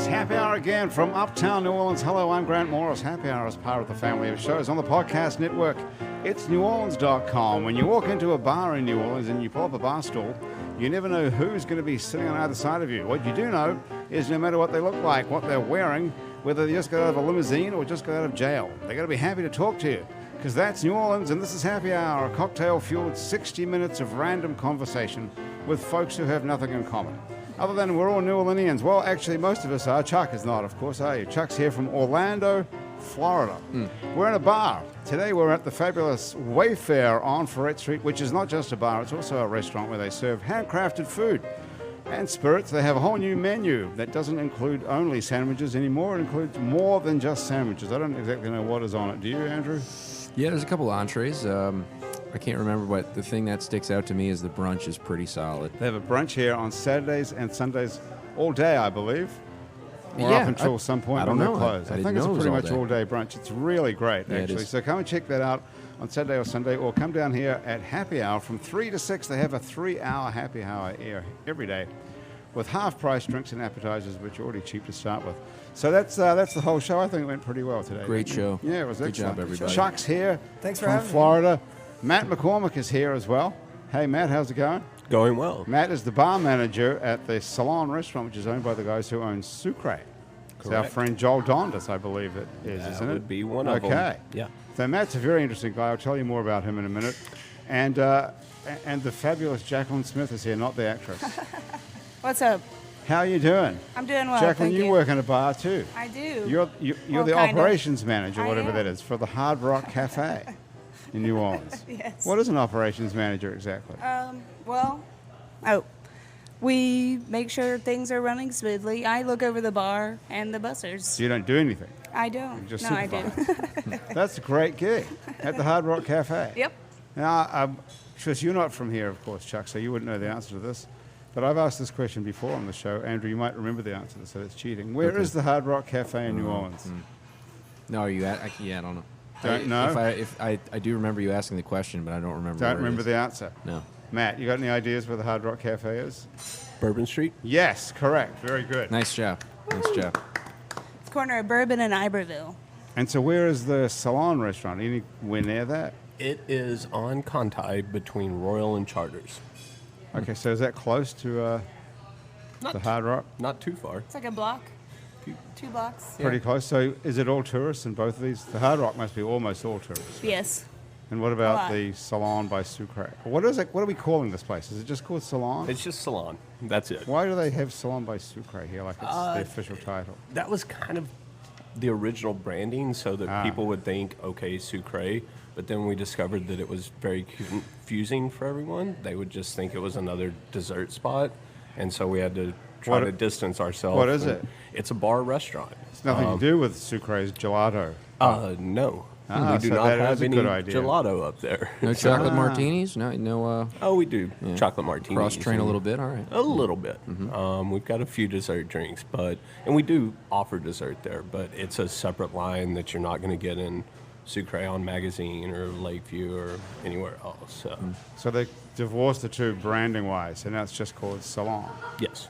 It's Happy Hour again from Uptown New Orleans. Hello, I'm Grant Morris. Happy Hour is part of the family of shows on the podcast network. It's neworleans.com. When you walk into a bar in New Orleans and you pull up a bar stool, you never know who's going to be sitting on either side of you. What you do know is no matter what they look like, what they're wearing, whether they just got out of a limousine or just got out of jail, they're going to be happy to talk to you. Because that's New Orleans, and this is Happy Hour, a cocktail-fueled 60 minutes of random conversation with folks who have nothing in common. Other than we're all New Orleanians. Well, actually, most of us are. Chuck is not, of course, are you? Chuck's here from Orlando, Florida. We're in a bar. Today we're at the fabulous Wayfare on Orient Street, which is not just a bar, it's also a restaurant where they serve handcrafted food and spirits. They have a whole new menu that doesn't include only sandwiches anymore. It includes more than just sandwiches. I don't exactly know what is on it. Do you, Andrew? Yeah, there's a couple entrees. I can't remember, but the thing that sticks out to me is the brunch is pretty solid. They have a brunch here on Saturdays and Sundays all day, I believe. Or Yeah, up until some point I don't when know. they're closed. I I didn't think it's a know it was pretty all much day. all-day brunch. It's really great, Yeah, it actually. is. So come and check that out on Saturday or Sunday, or come down here at Happy Hour from 3 to 6. They have a 3-hour Happy Hour every day with half-price drinks and appetizers, which are already cheap to start with. So that's the whole show. I think it went pretty well today. Great show. Yeah, it was Good excellent. job, everybody. Chuck's here Thanks for from having me. Florida. Matt McCormick is here as well. Hey, Matt, how's it going? Going well. Matt is the bar manager at the Salon restaurant, which is owned by the guys who own Sucre. It's our Correct. friend Joel Dondas, I believe it is, That isn't it? would be one of them. Okay. Yeah. So Matt's a very interesting guy. I'll tell you more about him in a minute. And the fabulous Jaclyn Smith is here, not the actress. What's up? How are you doing? I'm doing well. Jaclyn, thank you work in a bar too. I do. You're Well, the kind of. operations manager, I whatever am. that is, for the Hard Rock Cafe in New Orleans. Yes. What is an operations manager exactly? We make sure things are running smoothly. I look over the bar and the bussers. So you don't do anything. I don't. You just No, I supervise. do. That's a great gig at the Hard Rock Cafe. Yep. Now, Trish, you're not from here, of course, Chuck, so you wouldn't know the answer to this. But I've asked this question before on the show. Andrew, you might remember the answer, so it's cheating. Where is the Hard Rock Cafe in New Orleans? No, are you at? I don't know. Don't know? If I do remember you asking the question, but I don't remember. Don't where it remember is. the answer. No. Matt, you got any ideas where the Hard Rock Cafe is? Bourbon Street? Yes, correct. Very good. Nice job. Nice job. It's corner of Bourbon and Iberville. And so where is the Salon restaurant? Anywhere near that? It is on Conti between Royal and Charters. Okay, so is that close to the Hard Rock? Not too far. It's like a block. 2 blocks. Pretty close. So is it all tourists in both of these? The Hard Rock must be almost all tourists. Yes. And what A about lot. the Salon by Sucre? What is it? What are we calling this place? Is it just called Salon? It's just Salon. That's it. Why do they have Salon by Sucre here like it's the official title? That was kind of the original branding so that people would think, okay, Sucre. But then we discovered that it was very confusing for everyone. They would just think it was another dessert spot. And so we had to try What- to distance ourselves. what is and it? It's a bar restaurant. It's nothing to do with Sucre's gelato. No. Ah, we do so not that have is a any good idea. gelato up there. No chocolate martinis. No. Oh, we do chocolate martinis. Cross train a and- little bit. All right. A little bit. We've got a few dessert drinks, and we do offer dessert there, but it's a separate line that you're not going to get in Sucre on Magazine or Lakeview or anywhere else. So, So they divorced the two branding-wise, and now it's just called Salon, yes,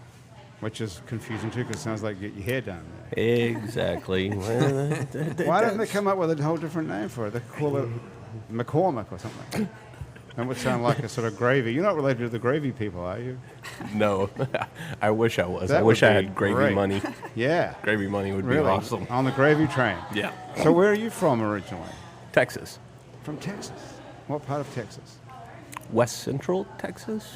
which is confusing too because it sounds like you get your hair done there. exactly. Why don't they come up with a whole different name for it? They could call it McCormick or something. That would sound like a sort of gravy. You're not related to the gravy people, are you? No, I wish I was. That I wish would I be had gravy great. money. Yeah. Gravy money would Really? be awesome. On the gravy train. Yeah. So where are you from originally? Texas. From Texas. What part of Texas? West Central Texas?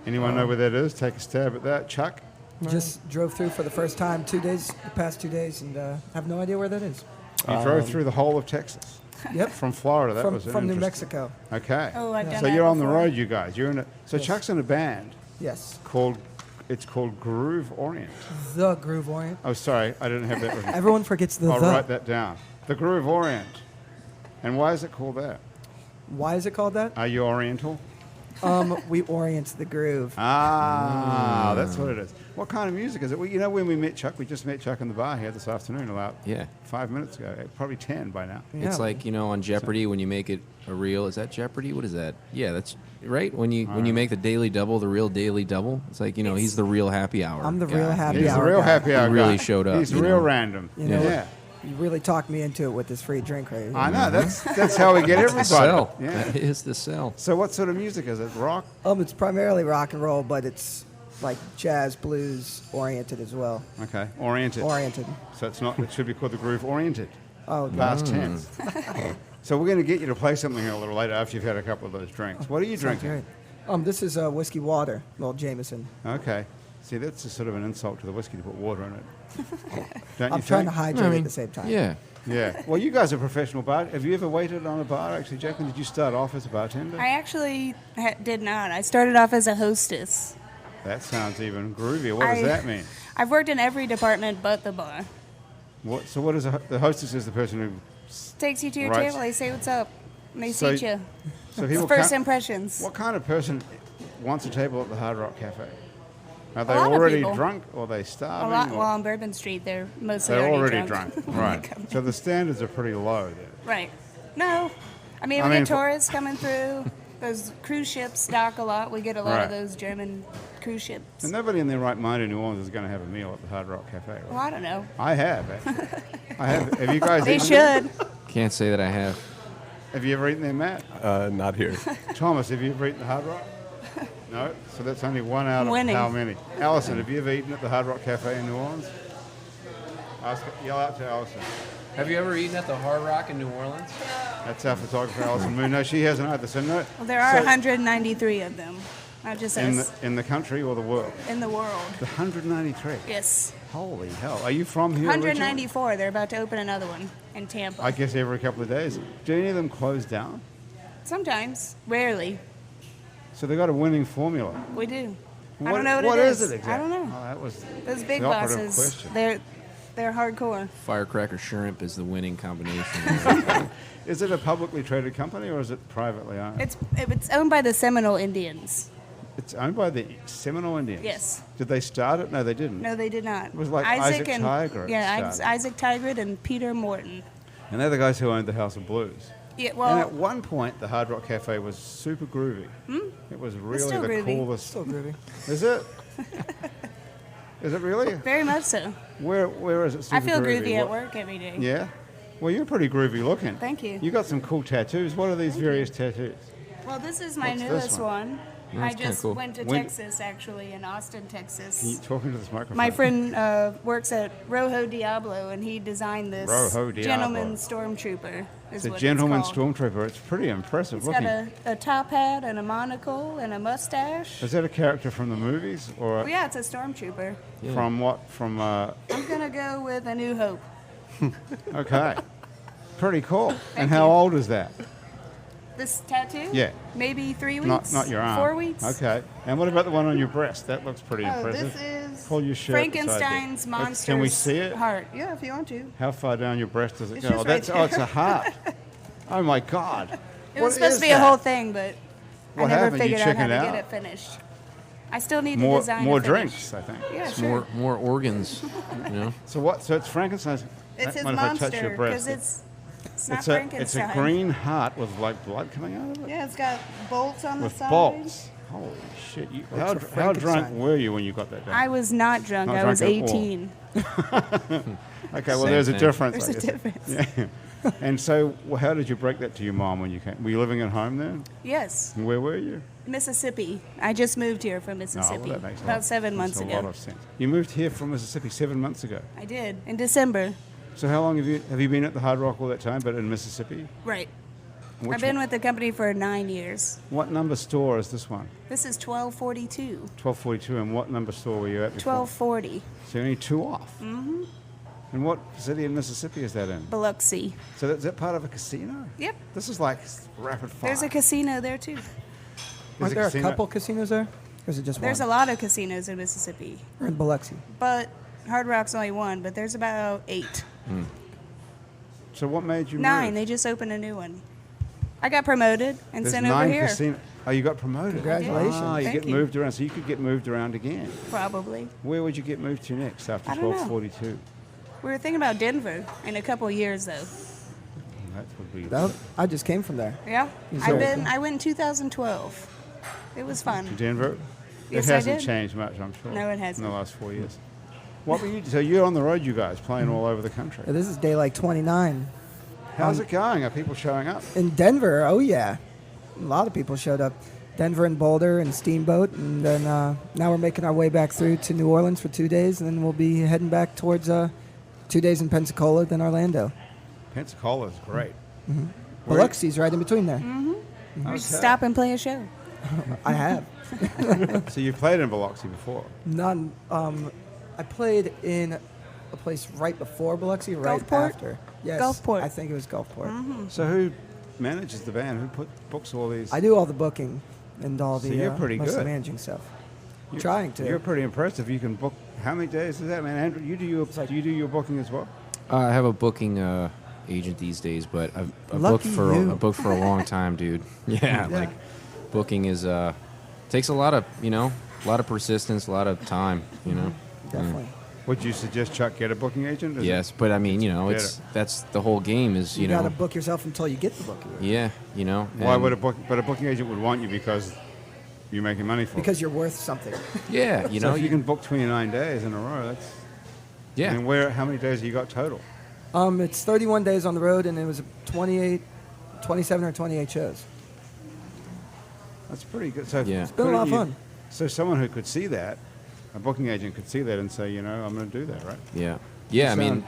Anyone know where that is? Take a stab at that. Chuck? Just drove through for the first time the past 2 days, and have no idea where that is. You drove through the whole of Texas. Yep. From Florida. That was From New interesting. Mexico. Okay. Oh, I've done So that you're on the before. road, you guys. You're in a. So Yes. Chuck's in a band Yes. called. It's called Groove Orient. The Groove Orient. Oh, sorry, I didn't have that written. Everyone forgets the I'll the. write that down. The Groove Orient. And why is it called that? Why is it called that? Are you Oriental? We orient the groove. Ah, that's what it is. What kind of music is it? Well, you know, when we met Chuck, we just met Chuck in the bar here this afternoon about 5 minutes ago. Probably 10 by now. Yeah. It's like, you know, on Jeopardy when you make it a reel. Is that Jeopardy? What is that? Yeah, that's right. When you make the daily double, the real daily double. It's like, you know, he's the real happy hour. I'm the guy. real happy He's hour. the real guy. happy hour He really guy. showed up, He's you real know. random. You know, Yeah. You really talked me into it with this free drink right here. I know. That's how we get everybody. Sell. Yeah. That is the sell. So what sort of music is it? Rock? It's primarily rock and roll, but it's like jazz, blues oriented as well. Okay. Oriented. Oriented. So it's not. It should be called the groove oriented. Oh, Past tense. So we're going to get you to play something here a little later after you've had a couple of those drinks. What are you sounds drinking? great. This is whiskey water, little Jameson. Okay. See, that's a sort of an insult to the whiskey to put water in it. Don't I'm you trying to think? hydrate at the same time. Yeah. Yeah. Well, you guys are professional bar. Have you ever waited on a bar? Actually, Jaclyn, did you start off as a bartender? I actually did not. I started off as a hostess. That sounds even groovier. What does that mean? I've worked in every department but the bar. So what is the hostess? Is the person who? Takes you to your Right. table, they say what's up, and they So- seat you. So people First come- impressions. What kind of person wants a table at the Hard Rock Cafe? Are they lot of already people. drunk or are they A starving? lot. or- Well, on Bourbon Street, they're mostly they're already drunk. drunk. Right. So the standards are pretty low there. Right. No. I mean, we I mean, get tourists coming through. Those cruise ships dock a lot. We get a lot Right. of those German cruise ships. And nobody in their right mind in New Orleans is going to have a meal at the Hard Rock Cafe. Right? Well, I don't know. I have, actually. I have. Have you guys They eaten should. Can't say that I have. Have you ever eaten there, Matt? Not here. Thomas, have you ever eaten the Hard Rock? No? So that's only one out of Winning. how many? Alison, have you ever eaten at the Hard Rock Cafe in New Orleans? Yell out to Alison. Have you ever eaten at the Hard Rock in New Orleans? That's our photographer, Alison Moon. No, she hasn't either. So no. Well, there are so 193 of them. Not just us. in the country or the world? In the world. The 193. Yes. Holy hell! Are you from here? originally? 194. They're about to open another one in Tampa. I guess every couple of days. Do any of them close down? Sometimes. Rarely. So they got a winning formula. We do. I What- don't know what it is is. it exactly? I don't know. Oh, that was Those big the operative bosses. question. They're hardcore. Firecracker shrimp is the winning combination. Is it a publicly traded company or is it privately owned? It's owned by the Seminole Indians. It's owned by the Seminole Indians. Yes. Did they start it? No, they didn't. No, they did not. It was like Isaac Tigert Yeah, started. Isaac Tigert and Peter Morton. And they're the guys who owned the House of Blues. Yeah, And well, at one point, the Hard Rock Cafe was super groovy. It was really still the groovy. coolest. Still groovy. Is it? Is it really? very much so. Where is it super I feel groovy at What- work every day. Yeah? Well, you're pretty groovy looking. Thank you. You got some cool tattoos. What are these various tattoos? Well, this is my What's this newest one? one. That's I kinda just cool. went to When- Texas, actually, in Austin, Texas. Can you talk into this microphone? My friend works at Rojo Diablo, and he designed this Rojo Diablo. gentleman stormtrooper. It's Is a what gentleman it's called. stormtrooper. It's pretty impressive It's looking. got a top hat and a monocle and a mustache. Is that a character from the movies or Oh, yeah, it's a stormtrooper. from what? From I'm gonna go with A New Hope. okay, pretty cool. And Thank how you. old is that? This tattoo? Yeah. Maybe 3 weeks. Not your arm. 4 weeks. Okay. And what about the one on your breast? That looks pretty Oh, impressive. this is Pull your shirt beside you. Frankenstein's monster's Can we see it? heart. Yeah, if you want to. How far down your breast does it It's go? just right That's there. it's a heart. Oh my God. It What was supposed is to be a that? whole thing, but What I never happened? You figured out how chickened to out? get it finished. I still need More the design. more to finish. drinks, I think. Yeah, sure. more organs, you know. So what? So it's Frankenstein's. It's his What if I touch your monster breast? because it's not It's a Frankenstein. green heart with like blood coming out of it. Yeah, it's got bolts on With the side. bolts. Holy shit! How a drunk Frankenstein. were you when you got that done? I was not drunk. Not I was drunk at all. 18. Okay, well, Same there's a thing. difference. There's I a guess. difference. Yeah. And so, how did you break that to your mom when you came? Were you living at home then? Yes, And where were you? Mississippi. I just moved here from Oh, Mississippi well, that makes a about lot- 7 months makes a lot ago. of sense. You moved here from Mississippi 7 months ago. I did in December. So how long have you been at the Hard Rock all that time, but in Mississippi? Right. Which I've been one- with the company for 9 years. What number store is this one? This is 1242. 1242. And what number store were you at before? 1240. So you're only two off. Mm-hmm. And what city in Mississippi is that in? Biloxi. So is that part of a casino? Yep. This is like rapid fire. There's a casino there too. Aren't there a couple casinos there? Or is it just There's a one? lot of casinos in Mississippi, Or in Biloxi. but Hard Rock's only one. But there's about 8, So what made you 9. move? They just opened a new one. I got promoted and There's sent 9 over here. Oh, you got promoted. Congratulations. Ah, you Thank get you. moved around, so you could get moved around again. Probably. Where would you get moved to next after I don't know. 1242? We were thinking about Denver in a couple of years, though. That would be I just came from there. Yeah. You I said- went in 2012. It was fun. Denver. Yes, it I hasn't did. changed much, I'm sure. No, it hasn't. In the last 4 years. What were you? So you're on the road, you guys, playing all over the country. Yeah, this is day like 29. How's it going? Are people showing up? In Denver, oh yeah. A lot of people showed up. Denver and Boulder and Steamboat. And then now we're making our way back through to New Orleans for 2 days. And then we'll be heading back towards 2 days in Pensacola, then Orlando. Pensacola's great. Biloxi's right in between there. We should stop and play a show. I have. So you've played in Biloxi before. None. I played in a place right before Biloxi, right Gulfport? after. Yes, Gulfport. I think it was Gulfport. So who manages the band? Who books all these? I do all the booking and all the So you're pretty most of the good. managing stuff. Trying to. You're pretty impressive. You can book. How many days is that, man? Andrew, do you do your booking as well? I have a booking agent these days, but I've booked Lucky for you. I booked for a long time, dude. Yeah, like booking is takes a lot of persistence, a lot of time, Definitely. Would you suggest Chuck get a booking agent? Is Yes, but I mean, that's the whole game is, You got to book yourself until you get the booking. yeah, Why and- would a booking agent would want you because you're making money for Because it? you're worth something. yeah, So if you can book 29 days in a row, that's. yeah. I mean, how many days have you got total? It's 31 days on the road, and it was 27 or 28 shows. That's pretty good. So Yeah. It's been a lot of fun. So someone who could see that, a booking agent could see that and say, I'm going to do that, right? Yeah, yeah. I So- mean,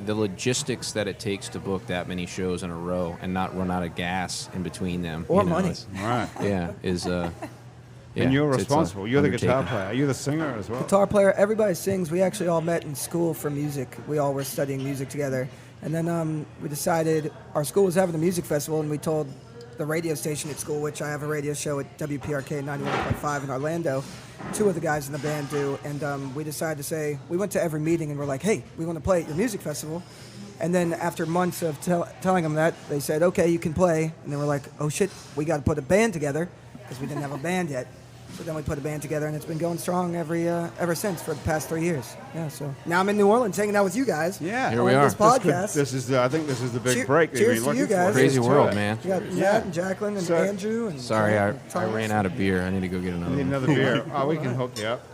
the logistics that it takes to book that many shows in a row and not run out of gas in between them, Or money. Right. is yeah, And you're it's a responsible. You're the guitar undertaking. player. Are you the singer as well? Guitar player, everybody sings. We actually all met in school for music. We all were studying music together. And then we decided our school was having a music festival, and we told the radio station at school, which I have a radio show at WPRK 91.5 in Orlando. 2 of the guys in the band do. And we decided to say, we went to every meeting and we're like, hey, we want to play at your music festival. And then after months of telling them that, they said, okay, you can play. And then we're like, oh shit, we got to put a band together because we didn't have a band yet. So then we put a band together, and it's been going strong ever since for the past 3 years. Yeah, so now I'm in New Orleans hanging out with you guys. Yeah. Here on we are. this podcast. I think this is the big Cheer- break. that cheers we've to been you looking for. guys. Crazy Cheers to world, it. man. You got Yeah. Matt and Jaclyn and So- Andrew and Sorry, I Thomas. ran out of beer. I need to go get another We need one. another beer. Oh, we can hook you up.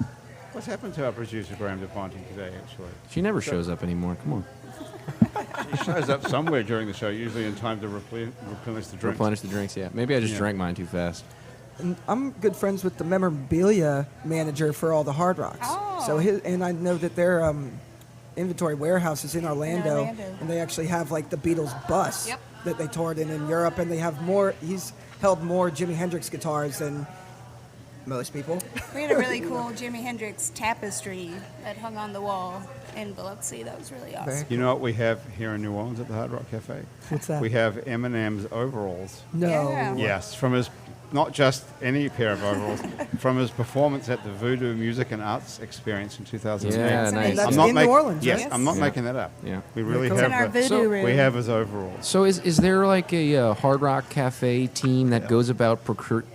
What's happened to our producer, Graham DePonte, today, actually? She never shows up anymore. Come on, He shows up somewhere during the show, usually in time to replenish the drink. replenish the drinks. Yeah, maybe I just Yeah. drank mine too fast. And I'm good friends with the memorabilia manager for all the Hard Rocks. Oh. So and I know that their inventory warehouse is in Orlando, Orlando. and they actually have like the Beatles bus Yep. that they toured in Europe, and they have more. He's held more Jimi Hendrix guitars than most people. We had a really cool Jimi Hendrix tapestry that hung on the wall in Biloxi. That was really awesome. Very- You know what we have here in New Orleans at the Hard Rock Cafe? What's that? We have Eminem's overalls. No. Yeah. Yes, from his, not just any pair of overalls, from his performance at the Voodoo Music and Arts Experience in 2008. Yeah, That's nice. And that's I'm not in make- New Orleans, Yes, right? I'm not Yeah. making that up. Yeah. We really cool. It's in our have. voodoo So- room. We have his overalls. So is there like a Hard Rock Cafe team that goes about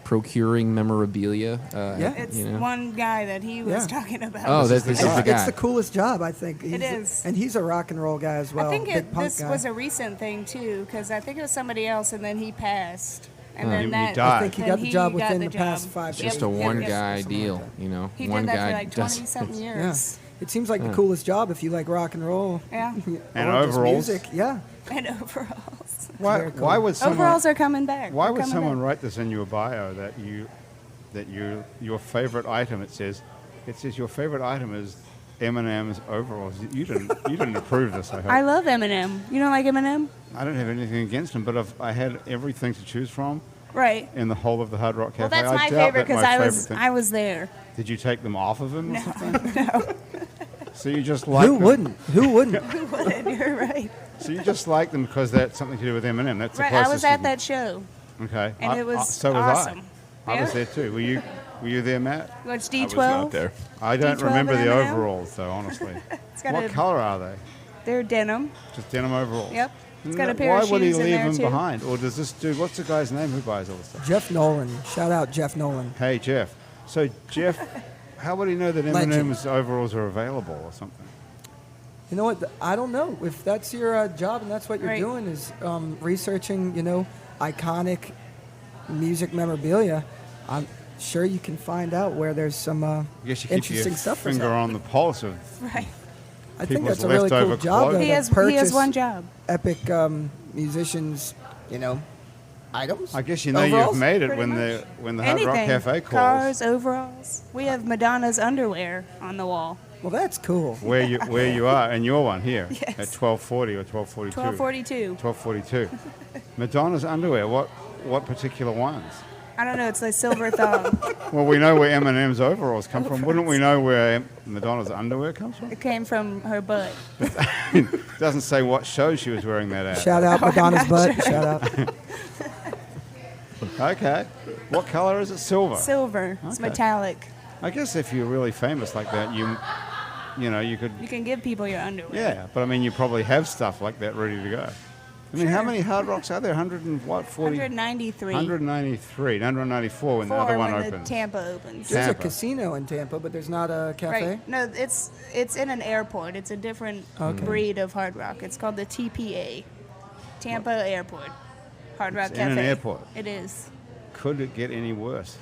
procuring memorabilia? Yeah. It's you know? one guy that he was Yeah. talking about. Oh, This this is is the the guy. It's guy. the coolest job, I think. It is. And he's a rock and roll guy as well. I think Big punk this guy. was a recent thing too, because I think it was somebody else, and then he passed, and He then that. died. I think he then got the job got within the the past job. 5 It's days. just a Yep, one yep, guy something deal, like that. you know. He one did that guy for like does 20-something Yeah. years. It seems like the Yeah. coolest job if you like rock and roll. Yeah. And or just overalls. music. Yeah. And overalls. Why, cool. why would someone? Overalls are coming back. Why They're would coming someone back. write this in your bio that your favorite item? It says your favorite item is Eminem's overalls. You didn't approve this. I hope. I love Eminem. You don't like Eminem? I don't have anything against him, but if I had everything to choose from Right. in the whole of the Hard Rock Cafe, Well, that's I my doubt favorite that my because I favorite was thing- I was there. Did you take them off of him or something? No. So you just like Who them. wouldn't? Who wouldn't? You're right. So you just like them because that's something to do with Eminem. That's Right. the I closest. was you at can- that show. Okay. and it was so was awesome. I was Yeah. there too. Were you there, Matt? You watch I D12? was not there. I don't D12 remember and the Eminem? overalls though, honestly. It's got What a, color are they? they're denim. Just denim overalls. Yep. It's got a pair Why of would he shoes in leave there him too. behind? Or does this dude, what's the guy's name who buys all this stuff? Jeff Nolan. Shout out Jeff Nolan. Hey, Jeff. So, Jeff, how would he know that Legend. M&M's overalls are available or something? You know what? I don't know. If that's your job and that's what you're Right. doing is researching, iconic music memorabilia, I'm sure you can find out where there's some I guess you keep interesting your stuff. for finger sale. on the pulse of Right. I think people's that's a really cool leftover job. clothes. Though, He to has purchase one job. epic musicians, items. I guess you know Overalls? you've made it Pretty when much. the Hard Rock Anything. Cafe calls. Cars, overalls. We have Madonna's underwear on the wall. Well, that's cool. Where you are, and your one here Yes. at 1240 or 1242. 1242. 1242. Madonna's underwear. What particular ones? I don't know. It's like silver thong. Well, we know where Eminem's overalls come from. Wouldn't we know where Madonna's underwear comes from? It came from her butt. It doesn't say what show she was wearing that at. Shout out Madonna's butt. Shout out. Okay. What color is it? Silver. Silver. It's Okay. metallic. I guess if you're really famous like that, you could. You can give people your underwear. Yeah, but I mean, you probably have stuff like that ready to go. I mean, how many Hard Rocks are there? 40? 193. 193, 194 when the Four other one when the opens. Tampa opens. There's Tampa. a casino in Tampa, but there's not a cafe. Right. No, it's in an airport. It's a different breed of Hard Rock. It's called the TPA, Tampa Airport Hard Rock It's in Cafe. an airport. It is. Could it get any worse?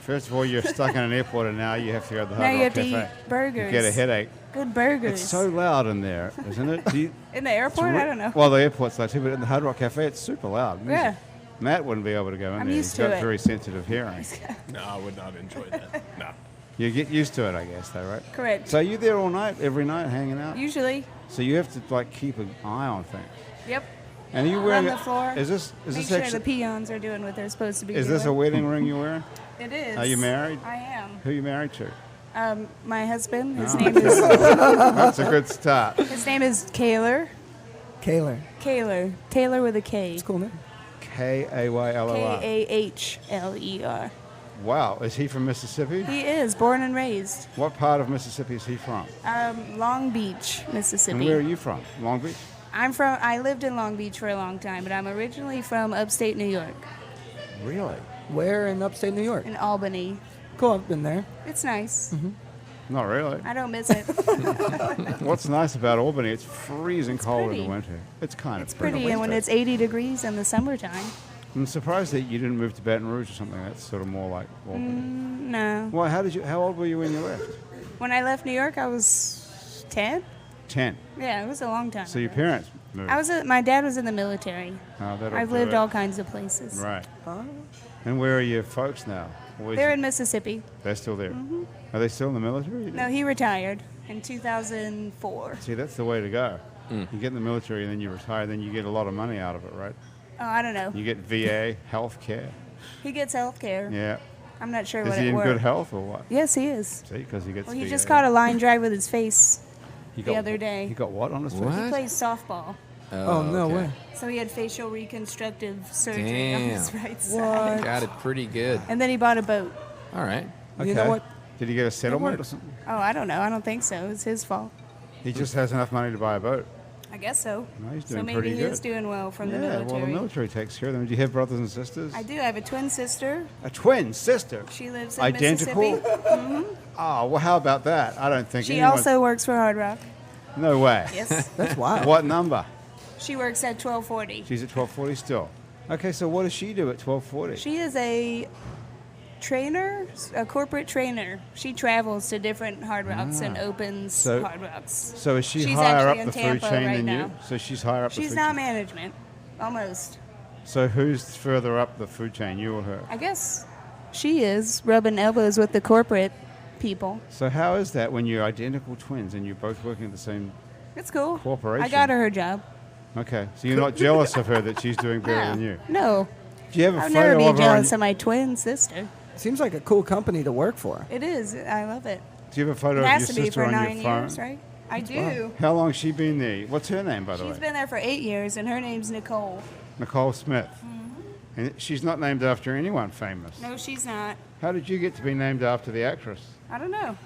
First of all, you're stuck in an airport, and now you have to go to the Now Hard you Rock have to Cafe. eat burgers. You get a headache. Good burgers. It's so loud in there, isn't it? In the airport? I don't know. Well, the airport's loud too, but in the Hard Rock Cafe, it's super loud. music. Yeah. Matt wouldn't be able to go in I'm there. used He's to got it. very sensitive hearing. No, I would not enjoy that. No. You get used to it, I guess, though, right? Correct. So you there all night, every night, hanging out? Usually. So you have to keep an eye on things. Yep. And are you On wearing the floor. Is this Make sure actually? the peons are doing what they're supposed to be Is doing. this a wedding ring you're wearing? It is. Are you married? I am. Who are you married to? My husband. His Oh. name is That's a good start. his name is Kaylor. Kaylor. Taylor with a K. It's cool name. Kaylor. Kahler. Wow, is he from Mississippi? He is born and raised. What part of Mississippi is he from? Long Beach, And Mississippi. where are you from? Long Beach? I lived in Long Beach for a long time, but I'm originally from upstate New York, Really? Where in upstate New York? in Albany. Cool, I've been there. It's nice. Not really. I don't miss it. What's nice about Albany? It's freezing cold in pretty. the winter. It's kind It's of pretty, and when it's 80 degrees in the summertime. I'm surprised that you didn't move to Baton Rouge or something. That's sort of more like Albany. No. Well, how old were you when you left? When I left New York, I was 10. 10. Yeah, it was a long time. So your ago. parents moved. My dad was in the military. Oh, that'll I've do lived it. all kinds of places. Right. And where are your folks now? They're in Mississippi. They're still there. Are they still in the military? No, he retired in 2004. See, that's the way to go. You get in the military and then you retire, then you get a lot of money out of it, right? Oh, I don't know. You get VA, health care. He gets health care. Yeah. I'm not sure Is what he it in works. good health or what? Yes, he is. See, because he gets Well, he VA. just caught a line drive with his face He the got- other day. He got what on his face? What? He plays softball. Oh, no okay. way. So he had facial reconstructive surgery on his Damn. right side. What? Got it pretty good. And then he bought a boat. All right. You know what? Did he get a settlement or works. something? Oh, I don't know. I don't think so. It's his fault. He just has enough money to buy a boat. I guess so. No, he's So doing maybe pretty he good. is doing well from the Yeah, military. well, the military takes care of them. Do you have brothers and sisters? I do. I have a twin sister. A twin sister. She lives in Identical? Mississippi. Oh, well, how about that? I don't think She anyone... also works for Hard Rock. No way. Yes. That's wild. What number? She works at 1240. She's at 1240 still. Okay, so what does she do at 1240? She is a trainer, a corporate trainer. She travels to different Hard Rocks and opens So- Hard Rocks. So is she She's higher up actually in the food Tampa chain right than you? now. So she's higher up the She's food not chain? management. Almost. So who's further up the food chain, you or her? I guess she is rubbing elbows with the corporate people. So how is that when you're identical twins and you're both working at the same... It's cool. Corporation. I got her job. Okay, so you're not jealous of her that she's doing better No. than you? No. Do you have a I'll photo never be of her? jealous of my twin sister. Seems like a cool company to work for. It is. I love it. Do you have a photo It of has your to be sister for on 9 your phone? years, right? I do. How long's she been there? What's her name, by the She's way? been there for 8 years, and her name's Nicole. Nicole Smith. And she's not named after anyone famous. No, she's not. How did you get to be named after the actress? I don't know.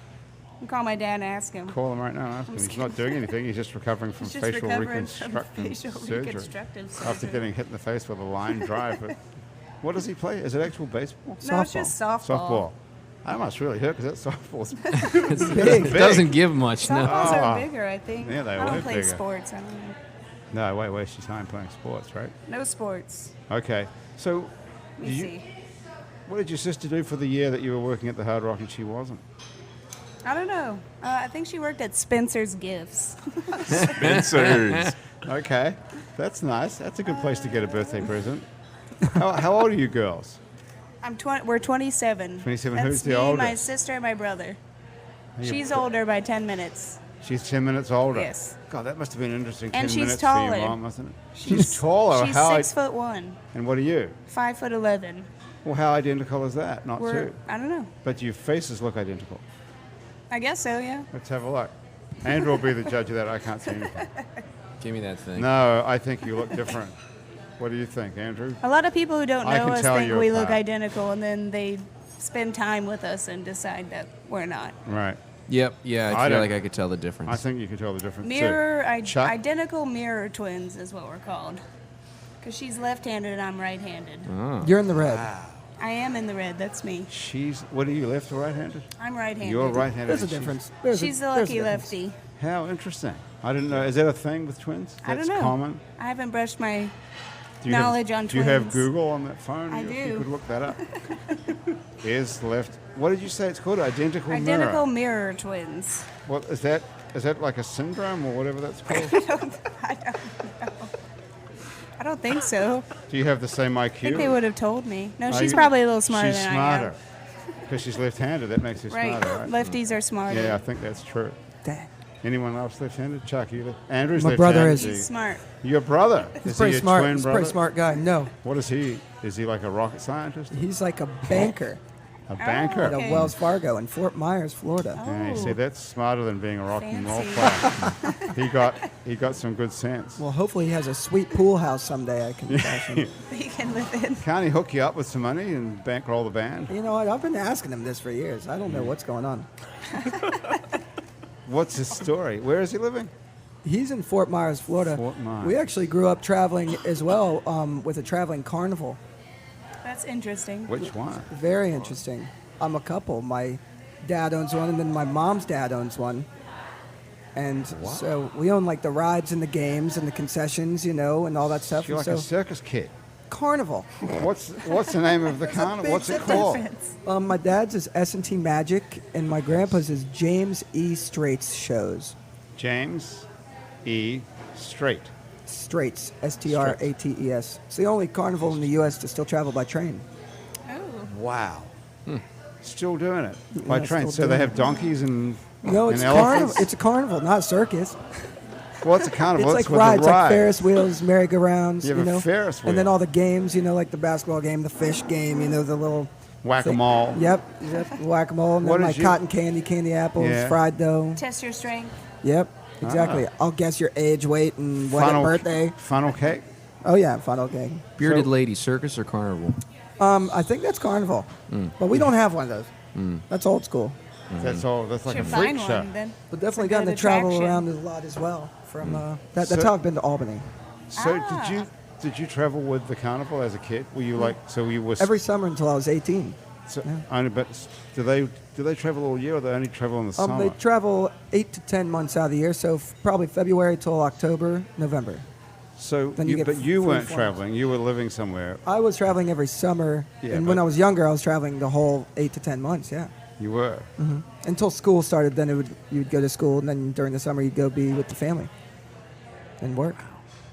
I'll call my dad and ask him. Call him right now and ask him. He's not doing anything. He's just recovering from He's just facial recovering from reconstructive facial surgery reconstructive after surgery. getting hit in the face with a line drive. But what does he play? Is it actual baseball? No, it's just softball. Softball. That must really hurt because that softball's It doesn't give much. No. Softballs Oh. are bigger, I think. Yeah, they I way don't play bigger. sports. I don't know. No, wait, waste your time playing sports, right? No sports. Okay. So, Let me see. what did your sister do for the year that you were working at the Hard Rock and she wasn't? I don't know. I think she worked at Spencer's Gifts. Spencer's. Okay. That's nice. That's a good place to get a birthday present. How old are you girls? We're 27. 27. That's Who's the me, oldest? my sister, and my brother. you- She's older by 10 minutes. She's 10 minutes older. Yes. God, that must have been interesting. 10 And she's minutes for taller. your mom, wasn't it? She's taller. She's How 6'1", And what are you? 5'11". Well, how identical is that? Not two. I don't know. But your faces look identical. I guess so, yeah. Let's have a look. Andrew will be the judge of that. I can't see anything. Give me that thing. No, I think you look different. What do you think, Andrew? A lot of people who don't I know can us tell think you're we a look pie. identical, and then they spend time with us and decide that we're not. Right. Yep. Yeah, I I feel don't- like I could tell the difference. I think you can tell the difference. Mirror, Chuck? identical mirror twins is what we're called. Because she's left-handed and I'm right-handed. Oh. You're in the red. I am in the red, that's me. What are you, left or right-handed? I'm right-handed. You're right-handed. There's a and she's- difference. She's the there's a lucky difference. lefty. How interesting. I didn't know. Is that a thing with twins? I don't That's know. common? I haven't brushed my Do you have- knowledge on Do you have twins. Google on that phone? I You do. could look that up. Is left. What did you say it's called? Identical mirror. Identical mirror twins. What is that? Is that like a syndrome or whatever that's called? I don't think so. Do you have the same IQ? I think they would have told me. No, Are she's you- probably a little smarter She's than smarter. I am. Because she's left-handed. That makes her Right. smarter, right? Lefties are smarter. Yeah, I think that's true. Dang. Anyone else left-handed? Chuck, you Andrew's My left-handed. brother is. He's smart. Your brother? He's Is pretty he a smart. twin He's a brother? pretty smart guy. No, What is he? Is he like a rocket scientist? he's like a banker A banker? at Okay. a Wells Fargo in Fort Myers, Florida. Yeah, you see, that's smarter than being a rock and roll Fancy. player. he got some good sense. Well, hopefully he has a sweet pool house someday I can cash in. He can live in. Can't he hook you up with some money and bankroll the band? You know what? I've been asking him this for years. I don't know what's going on. What's his story? Where is he living? He's in Fort Myers, Florida. Fort Myers. We actually grew up traveling as well with a traveling carnival. That's interesting. Which one? Very interesting. I'm a couple. My dad owns one, and then my mom's dad owns one. And so we own like the rides and the games and the concessions, and all that stuff. You're And like a so circus kid. carnival. What's the name of the carnival? What's it called? My dad's is S&T Magic, and my grandpa's is James E. Straits Shows. James E. Straight. Straits, S-T-R-A-T-E-S. It's the only carnival in the U.S. to still travel by train. Oh. Wow. Still doing it by Yeah, train. still So they doing have it. donkeys and No, it's and carnival. elephants. It's a carnival, not a circus. Well, it's a carnival. It's It's like with rides, a ride. like Ferris wheels, merry-go-rounds. You have a Ferris And then wheel. all the games, like the basketball game, the fish game, the little Whack-a-mole. thing. Yep, whack-a-mole. And What then did like you- cotton candy, candy apples, Yeah. fried dough. Test your strength. Yep, exactly. I'll guess your age, weight, and what birthday. Funnel cake. Oh yeah, funnel cake. Bearded So- lady circus or carnival? I think that's carnival, but we don't have one of those. That's old school. That's all. That's like Should a freak find show. one then. But definitely It's a gotten to good travel attraction. around a lot as well. From that's So- how I've been to Albany. So Ah. did you travel with the carnival as a kid? Were you like so you were Every summer until I was 18. so, only, but do they travel all year or they only travel in the summer? They travel 8 to 10 months out of the year, so probably February till October, November. So Then you get but you free weren't flights. traveling. You were living somewhere. I was traveling every summer, Yeah, and when but- I was younger, I was traveling the whole 8 to 10 months. Yeah, You were. until school started. Then you'd go to school, and then during the summer you'd go be with the family and work.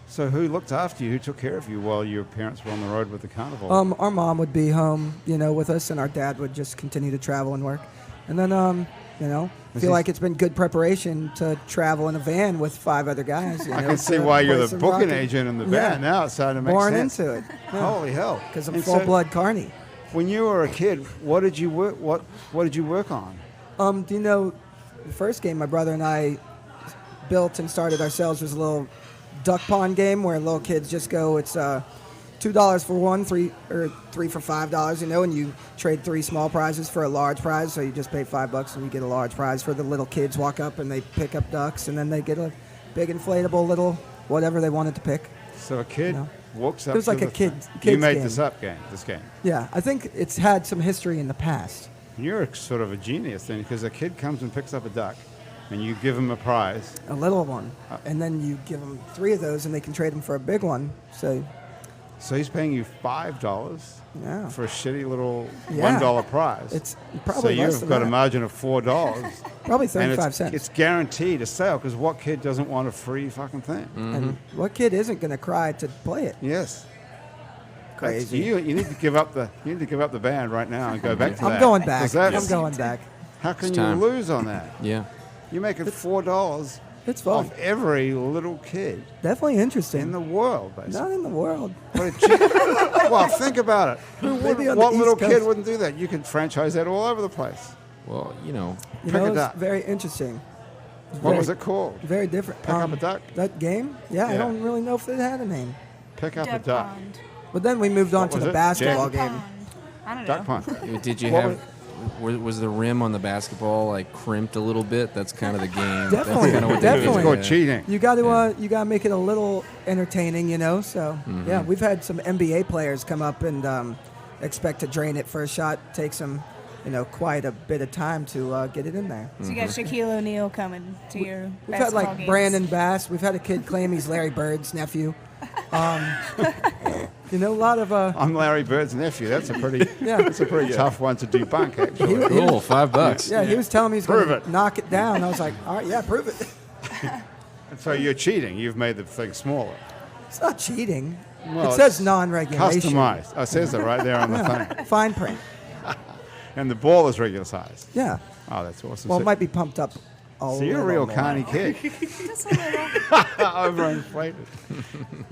So who looked after you? Who took care of you while your parents were on the road with the carnival? Our mom would be home, with us, and our dad would just continue to travel and work. And then, feel like it's been good preparation to travel in a van with 5 other guys. I can see why you're the booking agent in the Yeah. band. Now it's starting to make Born sense. into it. Holy hell! Because I'm And full so blood Carney. When you were a kid, what did you work? What did you work on? Do you know the first game my brother and I built and started ourselves was a little duck pond game where little kids just go. It's $2 for one, three for $5, you know, and you trade 3 small prizes for a large prize. So you just pay $5 and you get a large prize for the little kids walk up and they pick up ducks, and then they get a big inflatable little whatever they wanted to pick. So a kid walks up. It was like a kid's You made game. this game. Yeah, I think it's had some history in the past. You're sort of a genius then, because a kid comes and picks up a duck, and you give him a prize. A little one, and then you give them 3 of those, and they can trade them for a big one. So he's paying you $5 yeah, for a shitty little Yeah. $1 prize. it's probably so less you've than got that. a margin of $4. Probably And 35 cents. it's guaranteed to sell, because what kid doesn't want a free fucking thing? And what kid isn't going to cry to play it? Yes. Crazy. You need to give up the band right now and go back to that. I'm going back. 'Cause that's- I'm going back. How can It's you time. lose on that? Yeah. You're making $4 It's fun. off every little kid Definitely interesting. in the world, basically. Not in the world. What a cheap- well, think about it. Maybe on the What East little kid Coast. wouldn't do that? You can franchise that all over the place. Well, you know, You Pick know, a it's duck. very interesting. What Very- was it called? Very different. Pick up a duck? That game? Yeah, I Yeah. don't really know if it had a name. Pick up a duck. Duckpond. But then we moved on What to was the it? basketball Jen? game. I don't know. Duck pond. did you What have? Was the rim on the basketball like crimped a little bit? That's kind of the game. Definitely, That's kinda what they do. definitely. It's called cheating. You got to make it a little entertaining, you know. So yeah, we've had some NBA players come up and expect to drain it for a shot. Takes them, quite a bit of time to get it in there. So you got Shaquille O'Neal coming to your We've had basketball like games. Brandon Bass. We've had a kid claim he's Larry Bird's nephew. A lot of I'm Larry Bird's nephew. That's a pretty Yeah. that's a pretty tough one to debunk, actually. Cool, $5. yeah. He was telling me he's going Prove to it. knock it down. I was like, all right, yeah, prove it. And so you're cheating. You've made the thing smaller. It's not cheating. Well, it says it's non-regulation. Customized. Oh, it says it right there on the thing. Fine print. And the ball is regular size. Yeah. Oh, that's awesome. Well, so, it might be pumped up. so you're a real Carney kid. Just a little. Overinflated.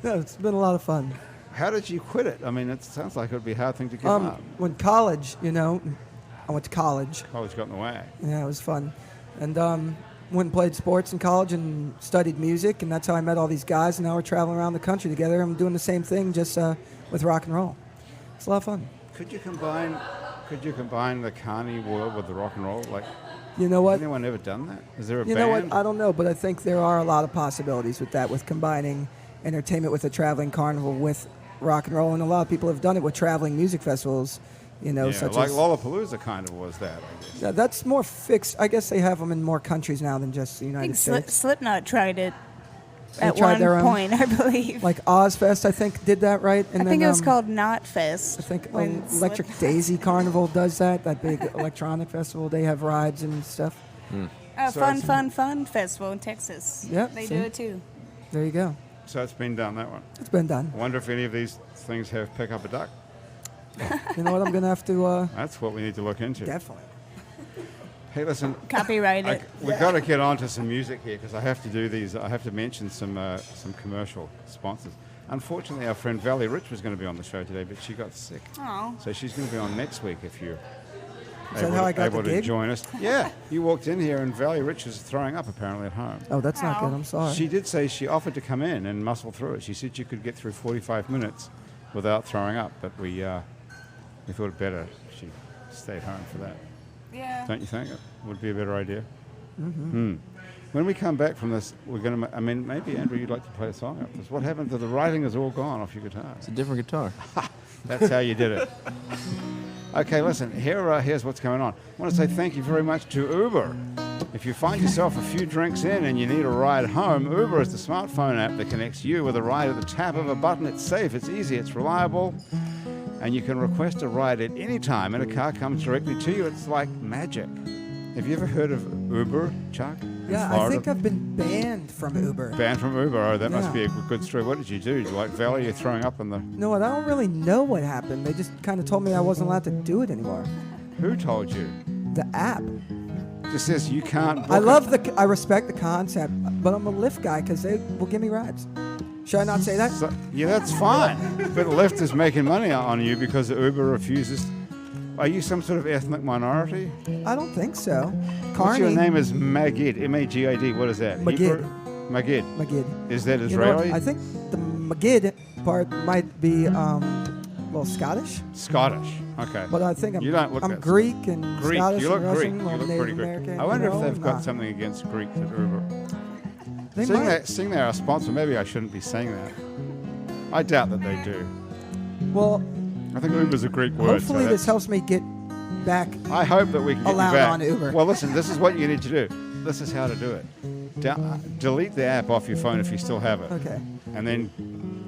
Yeah, it's been a lot of fun. How did you quit it? I mean, it sounds like it would be a hard thing to give up. When college, I went to college. College got in the way. Yeah, it was fun. And went and played sports in college and studied music, and that's how I met all these guys. And now we're traveling around the country together. I'm doing the same thing, just with rock and roll. It's a lot of fun. Could you combine the Carney world with the rock and roll? Like, You know what? anyone ever done that? Is there a You band? know what? I don't know, but I think there are a lot of possibilities with that, with combining entertainment with a traveling carnival with rock and roll, and a lot of people have done it with traveling music festivals. Yeah, Such like as Lollapalooza kind of was that, I guess. yeah, that's more fixed. I guess they have them in more countries now than just the I United think States. Slipknot tried it They at tried one their own? point, I believe. Like Ozfest, I think, did that right. And I think then, it was called Knot Fest. I think when Electric Slip- Daisy Carnival does that. That big electronic festival. They have rides and stuff. So Fun, it's- fun, fun festival in Texas. Yep, They see? do it too. There you go. So it's been done, that one. It's been done. I wonder if any of these things have pick up a duck. You know what? I'm gonna have to That's what we need to look into. definitely. Hey, listen, Copyright it. we've got to get on to some music here because I have to do these. I have to mention some commercial sponsors. Unfortunately, our friend Valley Rich was going to be on the show today, but she got sick. Oh. So she's going to be on next week if you're Is that how I got able the to gig? join us. Yeah, you walked in here and Valley Rich was throwing up apparently at home. Oh, that's not good. I'm sorry. She did say she offered to come in and muscle through it. She said you could get through 45 minutes without throwing up, but we thought it better she stayed home for that. Yeah. Don't you think it would be a better idea? Mm-hmm. When we come back from this, we're going to. I mean, maybe Andrew, you'd like to play a song up this. What happened to the writing is all gone off your guitar? It's a different guitar. That's how you did it. Okay, listen. Here's what's going on. I want to say thank you very much to Uber. If you find yourself a few drinks in and you need a ride home, Uber is the smartphone app that connects you with a ride at the tap of a button. It's safe, it's easy, it's reliable, and you can request a ride at any time, and a car comes directly to you. It's like magic. Have you ever heard of Uber, Chuck? in Yeah, I Florida? think I've been banned from Uber. Banned from Uber. Oh, that must Yeah. be a good story. What did you do? Like Valley, you're throwing up in the... No, I don't really know what happened. They just kind of told me I wasn't allowed to do it anymore. Who told you? The app. Just says you can't book I it. love I respect the concept, but I'm a Lyft guy because they will give me rides. Should I not say that? So, yeah, that's fine. But Lyft is making money on you because Uber refuses. Are you some sort of ethnic minority? I don't think so. What's Carney. your name is Magid, M-A-G-I-D. What is that? Magid. Hebrew? Magid. Magid. Is that You know, Israeli? I think the Magid part might be well, Scottish. Scottish. Okay. But I think You don't look I'm that Greek and Greek. Scottish You look and Greek. Russian. You or look Native pretty Greek. American, I wonder you if know, they've got nah. something against Greeks at Uber. They Seeing might. they're our sponsor, maybe I shouldn't be saying that. I doubt that they do. Well, I think Uber's a Greek word. hopefully so this helps me get back. I hope that we can get allowed you back. on Uber. Well, listen, this is what you need to do. This is how to do it. Delete the app off your phone if you still have it. Okay. And then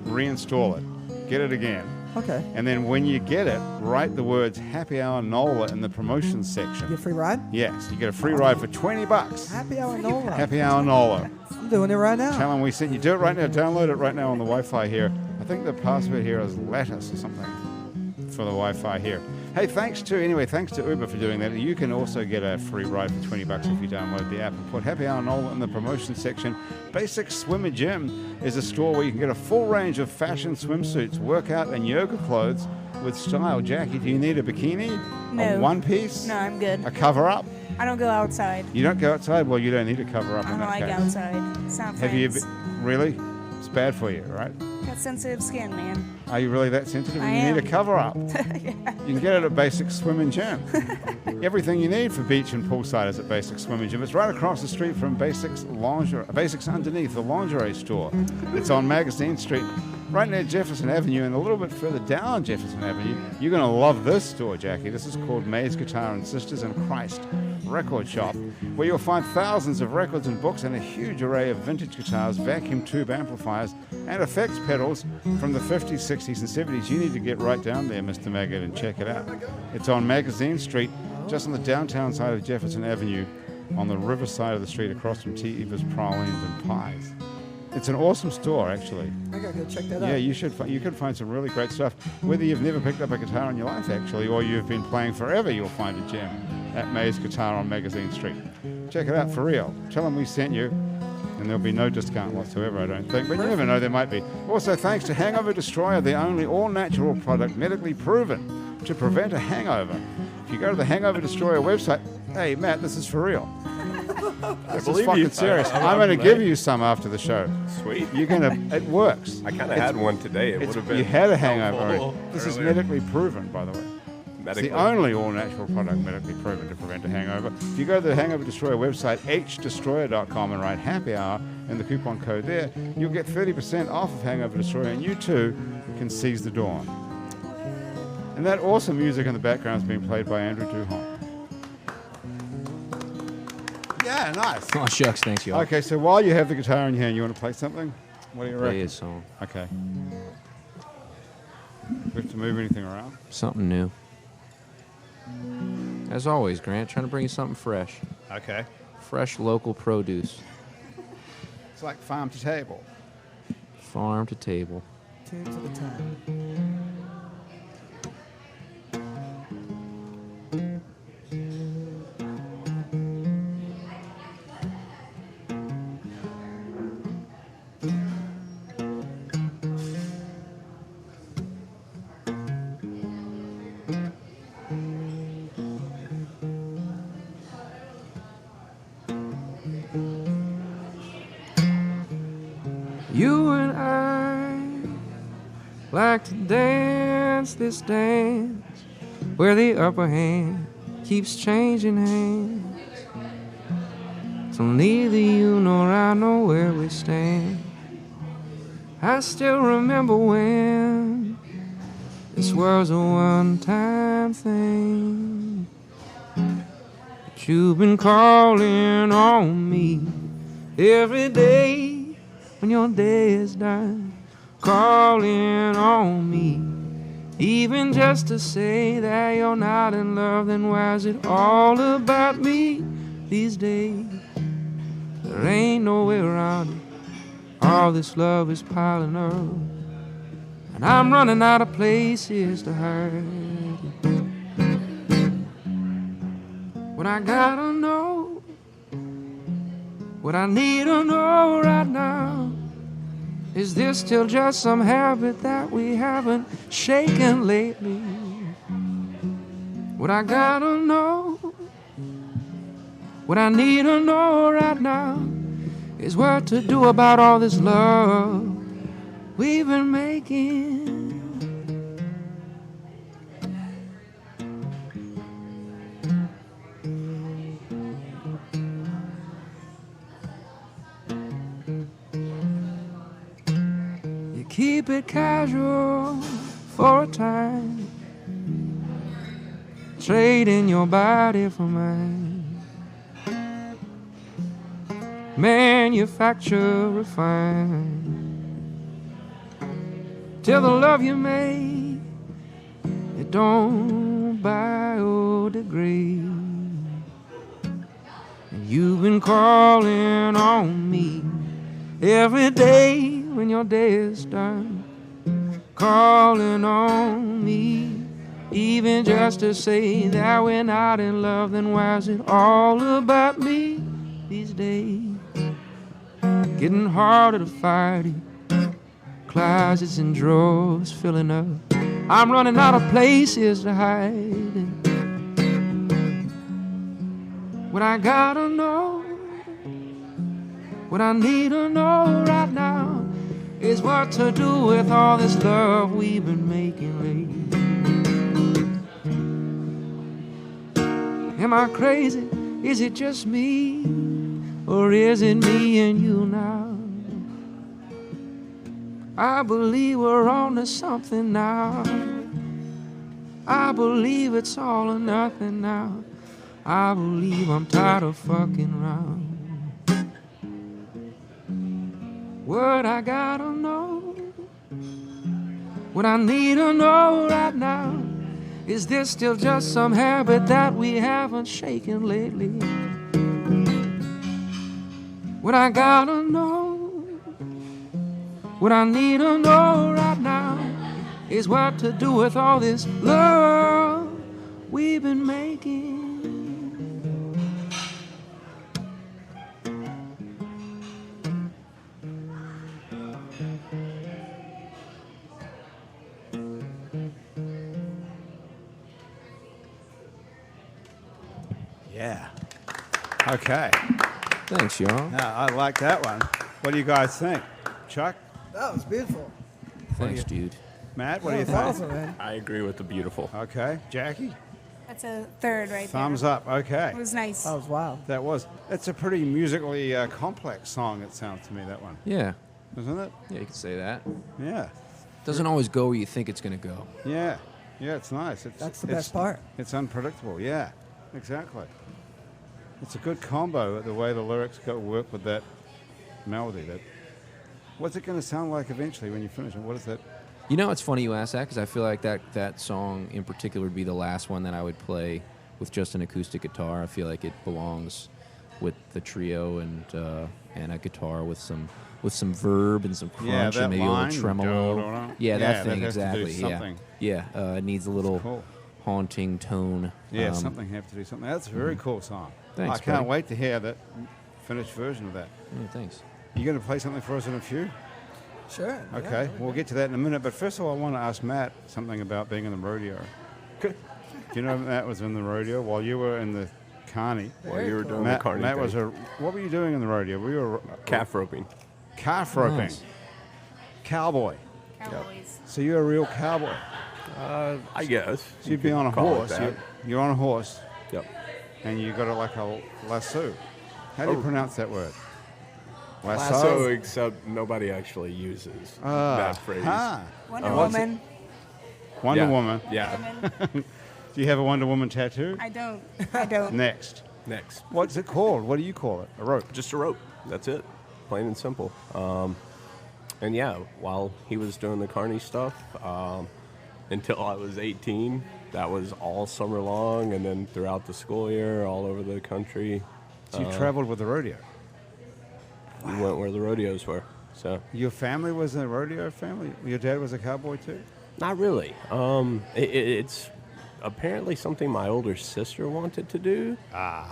reinstall it. Get it again. Okay. And then when you get it, write the words Happy Hour NOLA in the promotions section. Get a free ride? Yes, you get a free ride for $20. Happy hour NOLA. Happy Hour NOLA. I'm doing it right now. Tell them we sent you. Do it right now. Download it right now on the Wi-Fi here. I think the password here is lettuce or something for the Wi-Fi here. Hey, thanks to Uber for doing that. You can also get a free ride for $20 if you download the app and put Happy Hour NOLA in the promotion section. Basic Swimmer Gym is a store where you can get a full range of fashion swimsuits, workout and yoga clothes with style. Jackie, do you need a bikini? No. A one piece? No, I'm good. A cover up? I don't go outside. You don't go outside? Well, you don't need a cover up I in don't that like case. outside. It's not Have you friends. really? It's bad for you, right? Got sensitive skin, man. Are you really that sensitive? I You am. need a cover up. You can get it at Basic Swim and Gym. Everything you need for beach and poolside is at Basic Swim and Gym. It's right across the street from Basics underneath the lingerie store. It's on Magazine Street, right near Jefferson Avenue, and a little bit further down Jefferson Avenue. You're going to love this store, Jackie. This is called May's Guitar and Sisters and Christ Record Shop, where you'll find thousands of records and books and a huge array of vintage guitars, vacuum tube amplifiers, and effects pedals from the 50s, 60s, and 70s. You need to get right down there, Mr. Magid, and check it out. It's on Magazine Street, just on the downtown side of Jefferson Avenue, on the river side of the street across from T. Eva's Pralines and Pies. It's an awesome store, actually. I gotta go check that out. Yeah, you should. You can find some really great stuff. Whether you've never picked up a guitar in your life, actually, or you've been playing forever, you'll find a gem at May's Guitar on Magazine Street. Check it out for real. Tell them we sent you, and there'll be no discount whatsoever, I don't think. But you never know, there might be. Also, thanks to Hangover Destroyer, the only all-natural product medically proven to prevent a hangover. If you go to the Hangover Destroyer website, hey, Matt, this is for real. This is believe fucking you. serious. I'm I'm going to glad. give you some after the show. Sweet. You're going to, it works. I kind of had one today. It would have been. You had a hangover helpful already. This is earlier. medically proven, by the way. It's Medically. the only all-natural product medically proven to prevent a hangover. If you go to the Hangover Destroyer website, hdestroyer.com, and write Happy Hour in the coupon code there, you'll get 30% off of Hangover Destroyer, and you too can seize the dawn. And that awesome music in the background is being played by Andrwto. Yeah, nice. Oh, shucks. Thanks, y'all. Okay, so while you have the guitar in your hand, you want to play something? What do you Play reckon? a song. Okay. We have to move anything around? Something new. As always, Grant, trying to bring you something fresh. Okay. Fresh local produce. It's like farm to table. Farm to table. Tune to the time. You and I like to dance this dance where the upper hand keeps changing hands. So neither you nor I know where we stand. I still remember when this was a one-time thing. But you've been calling on me every day when your day is done, calling on me, even just to say that you're not in love. Then why is it all about me these days? There ain't no way around it. All this love is piling up, and I'm running out of places to hide it. What I gotta know, what I need to know right now, is this still just some habit that we haven't shaken lately? What I gotta know, what I need to know right now, is what to do about all this love we've been making. You keep it casual for a time, trading your body for mine. Manufacture, refine, till the love you make, it don't biodegrade. And you've been calling on me every day when your day is done, calling on me, even just to say that we're not in love. Then why is it all about me these days? Getting harder to fight, closets and drawers filling up. I'm running out of places to hide. What I gotta know, what I need to know right now, is what to do with all this love we've been making lately. Am I crazy? Is it just me? Or is it me and you now? I believe we're on to something now. I believe it's all or nothing now. I believe I'm tired of fucking around. What I gotta know, what I need to know right now, is this still just some habit that we haven't shaken lately? What I gotta know, what I need to know right now, is what to do with all this love we've been making. Yeah. Okay. Thanks, y'all. Yeah, I like that one. What do you guys think? Chuck? That was beautiful. Thanks, dude. Matt, what do you That was think? awesome, man. I agree with the beautiful. Okay. Jackie? That's a third right Thumbs there. up. Okay. It was nice. That was wild. That was. It's a pretty musically complex song, it sounds to me, that one. Yeah. Isn't it? Yeah, you could say that. Yeah. Doesn't always go where you think it's gonna go. Yeah. Yeah, it's nice. That's the best part. It's unpredictable. Yeah, exactly. It's a good combo, the way the lyrics go work with that melody. What's it going to sound like eventually when you finish it? What is that? You know, it's funny you ask that, because I feel like that song in particular would be the last one that I would play with just an acoustic guitar. I feel like it belongs with the trio and a guitar with some verb and some crunch that and maybe a line, little tremolo. da-da-da. Yeah, that thing, that has to do exactly. something. Yeah. It needs a little Cool. haunting tone. Yeah, something have to do something. That's a very cool song. Thanks, I can't buddy. wait to hear that finished version of that. Yeah, thanks. You going to play something for us in a few? Sure. Okay, we'll get to that in a minute. But first of all, I want to ask Matt something about being in the rodeo. Do you know Matt was in the rodeo while you were in the Carney? While you were doing Matt, the Carney Matt was thing. what were you doing in the rodeo? We were Calf roping. calf roping. Nice. Cowboy. Cowboys. So you're a real cowboy. I guess. So you'd be on a call it horse. that. You're on a horse, Yep. and you got like a lasso. How do you pronounce that word? Lasso, except nobody actually uses that phrase. Wonder Woman. Wonder Yeah. Woman. Yeah. Do you have a Wonder Woman tattoo? I don't. Next. Next. What's it called? What do you call it? A rope. Just a rope. That's it. Plain and simple. And yeah, while he was doing the Carney stuff, until I was 18, that was all summer long, and then throughout the school year, all over the country. So you traveled with the rodeo. We went where the rodeos were. So Your family was a rodeo family? Your dad was a cowboy too? not really. It's apparently something my older sister wanted to do.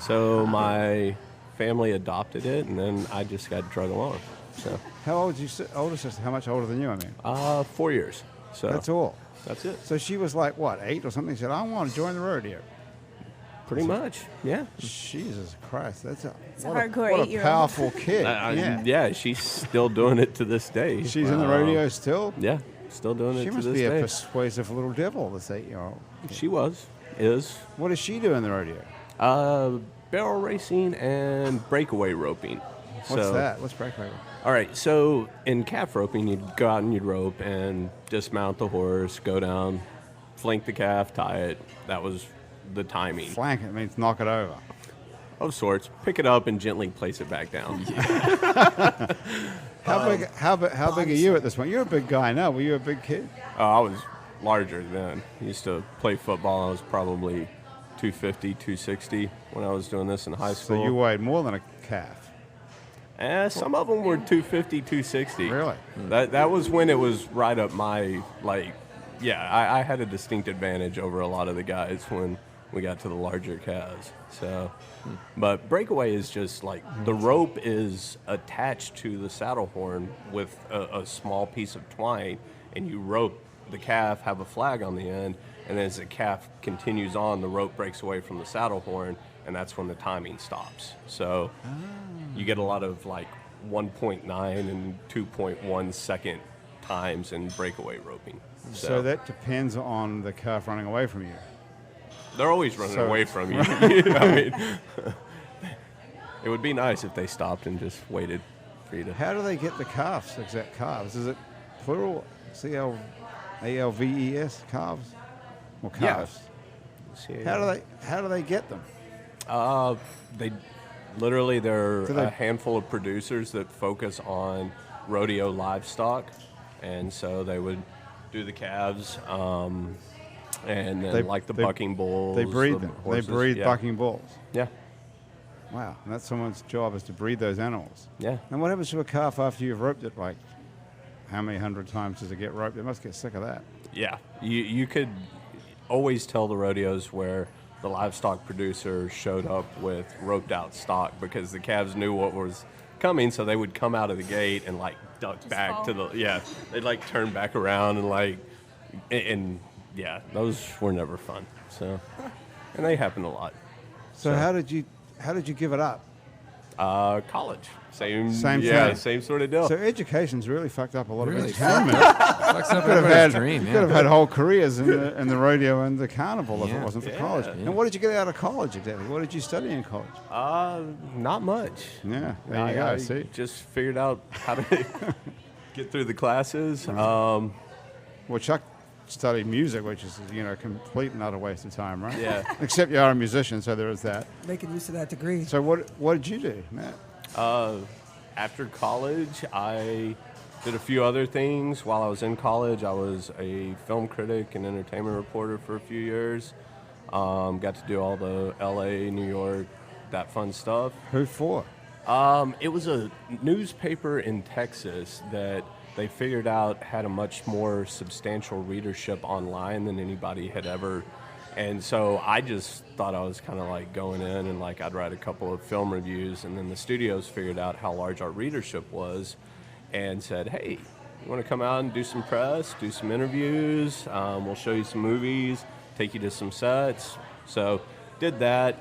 So my family adopted it, and then I just got drug along. So How old is your older sister? How much older than you, I mean? 4 years. So That's all. That's it. So she was like, what, 8 or something? She said, I want to join the rodeo. Pretty much, yeah. Jesus Christ, that's a hardcore what a 8-year-old. powerful kid. Yeah, she's still doing it to this day. She's in the rodeo still? Yeah, still doing it She to must this be a day. persuasive little devil, this 8-year-old. She is. What does she do in the rodeo? Barrel racing and breakaway roping. What's that? What's breakaway roping? All right, so in calf roping, you'd go out and you'd rope and dismount the horse, go down, flank the calf, tie it. That was the timing. Flank it means knock it over. Of sorts. Pick it up and gently place it back down. How big are you at this point? You're a big guy now. Were you a big kid? I was larger then. I used to play football. I was probably 250, 260 when I was doing this in high school. So you weighed more than a calf. Some of them were 250, 260. Really? That was when it was right up my, I had a distinct advantage over a lot of the guys when we got to the larger calves. So, but breakaway is just like the rope is attached to the saddle horn with a small piece of twine, and you rope the calf, have a flag on the end, and then as the calf continues on, the rope breaks away from the saddle horn, and that's when the timing stops. So you get a lot of 1.9 and 2.1 second times in breakaway roping. So that depends on the calf running away from you. They're always running away from you. I mean, it would be nice if they stopped and just waited for you to. How do they get the calves, exact calves? Is it plural, C-L-A-L-V-E-S, calves? Or calves? Yeah. How do they get them? They're a handful of producers that focus on rodeo livestock, and so they would do the calves, and then the bucking bulls. They breed them. Horses. They breed bucking bulls. Yeah. Wow, and that's someone's job is to breed those animals. Yeah. And what happens to a calf after you've roped it? How many hundred times does it get roped? It must get sick of that. Yeah. You could always tell the rodeos where the livestock producer showed up with roped out stock because the calves knew what was coming, so they would come out of the gate and duck just back fall. They'd turn back around and those were never fun. So, and they happened a lot. So how did you give it up? College. Same thing. Same sort of deal. So education's really fucked up a lot of Really? entertainment. Fucks up everybody's dream, You could have had whole careers in the rodeo and the carnival if it Yeah. wasn't for Yeah. college. Yeah. And what did you get out of college exactly? What did you study in college? Not much. Yeah, there you go. I See, just figured out how to get through the classes. well, Chuck studied music, which is complete and utter waste of time, right? Yeah. Except you are a musician, so there is that. Making use of that degree. So what did you do, Matt? After college, I did a few other things. While I was in college, I was a film critic and entertainment reporter for a few years. Got to do all the LA, New York, that fun stuff. Who for? It was a newspaper in Texas that they figured out had a much more substantial readership online than anybody had ever. And so I just thought I was kind of going in and I'd write a couple of film reviews, and then the studios figured out how large our readership was and said, hey, you want to come out and do some press, do some interviews, we'll show you some movies, take you to some sets. So did that.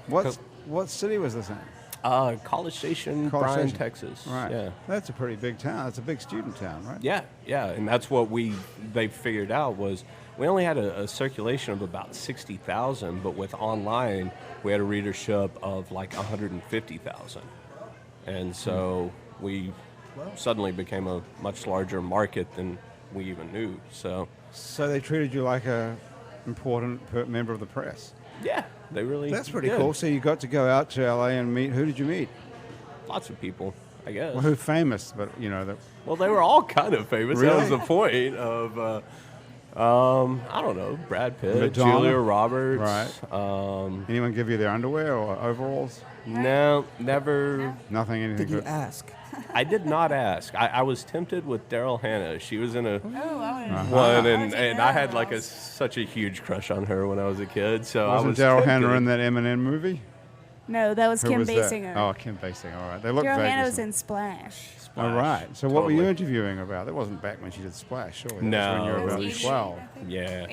What city was this in? College Station, Bryan, Texas. Right. Yeah. That's a pretty big town. That's a big student town, right? Yeah, and that's what they figured out was we only had a circulation of about 60,000, but with online we had a readership of 150,000, and so we suddenly became a much larger market than we even knew. So they treated you like a important member of the press. Yeah, they really. That's pretty did. cool. So you got to go out to LA and meet. Who did you meet? Lots of people, I guess. Well, who famous? But Well, they were all kind of famous. Really? That was the point of. I don't know, Brad Pitt, Madonna? Julia Roberts. Right. Anyone give you their underwear or overalls? No, never. Nothing. Anything. Did you good? ask? I did not ask. I was tempted with Daryl Hannah. She was in a Oh, one, and I had such a huge crush on her when I was a kid. So Wasn't I was Daryl tempted. Hannah in that Eminem movie? No, that was Who Kim was Basinger. that? Oh, Kim Basinger. All right. They look Daryl vaguely Hannah was similar. in Splash. All right. So what were you Totally. interviewing about? That wasn't back when she did Splash, surely. That No. was when you were It was about 88, 12. I think. Yeah.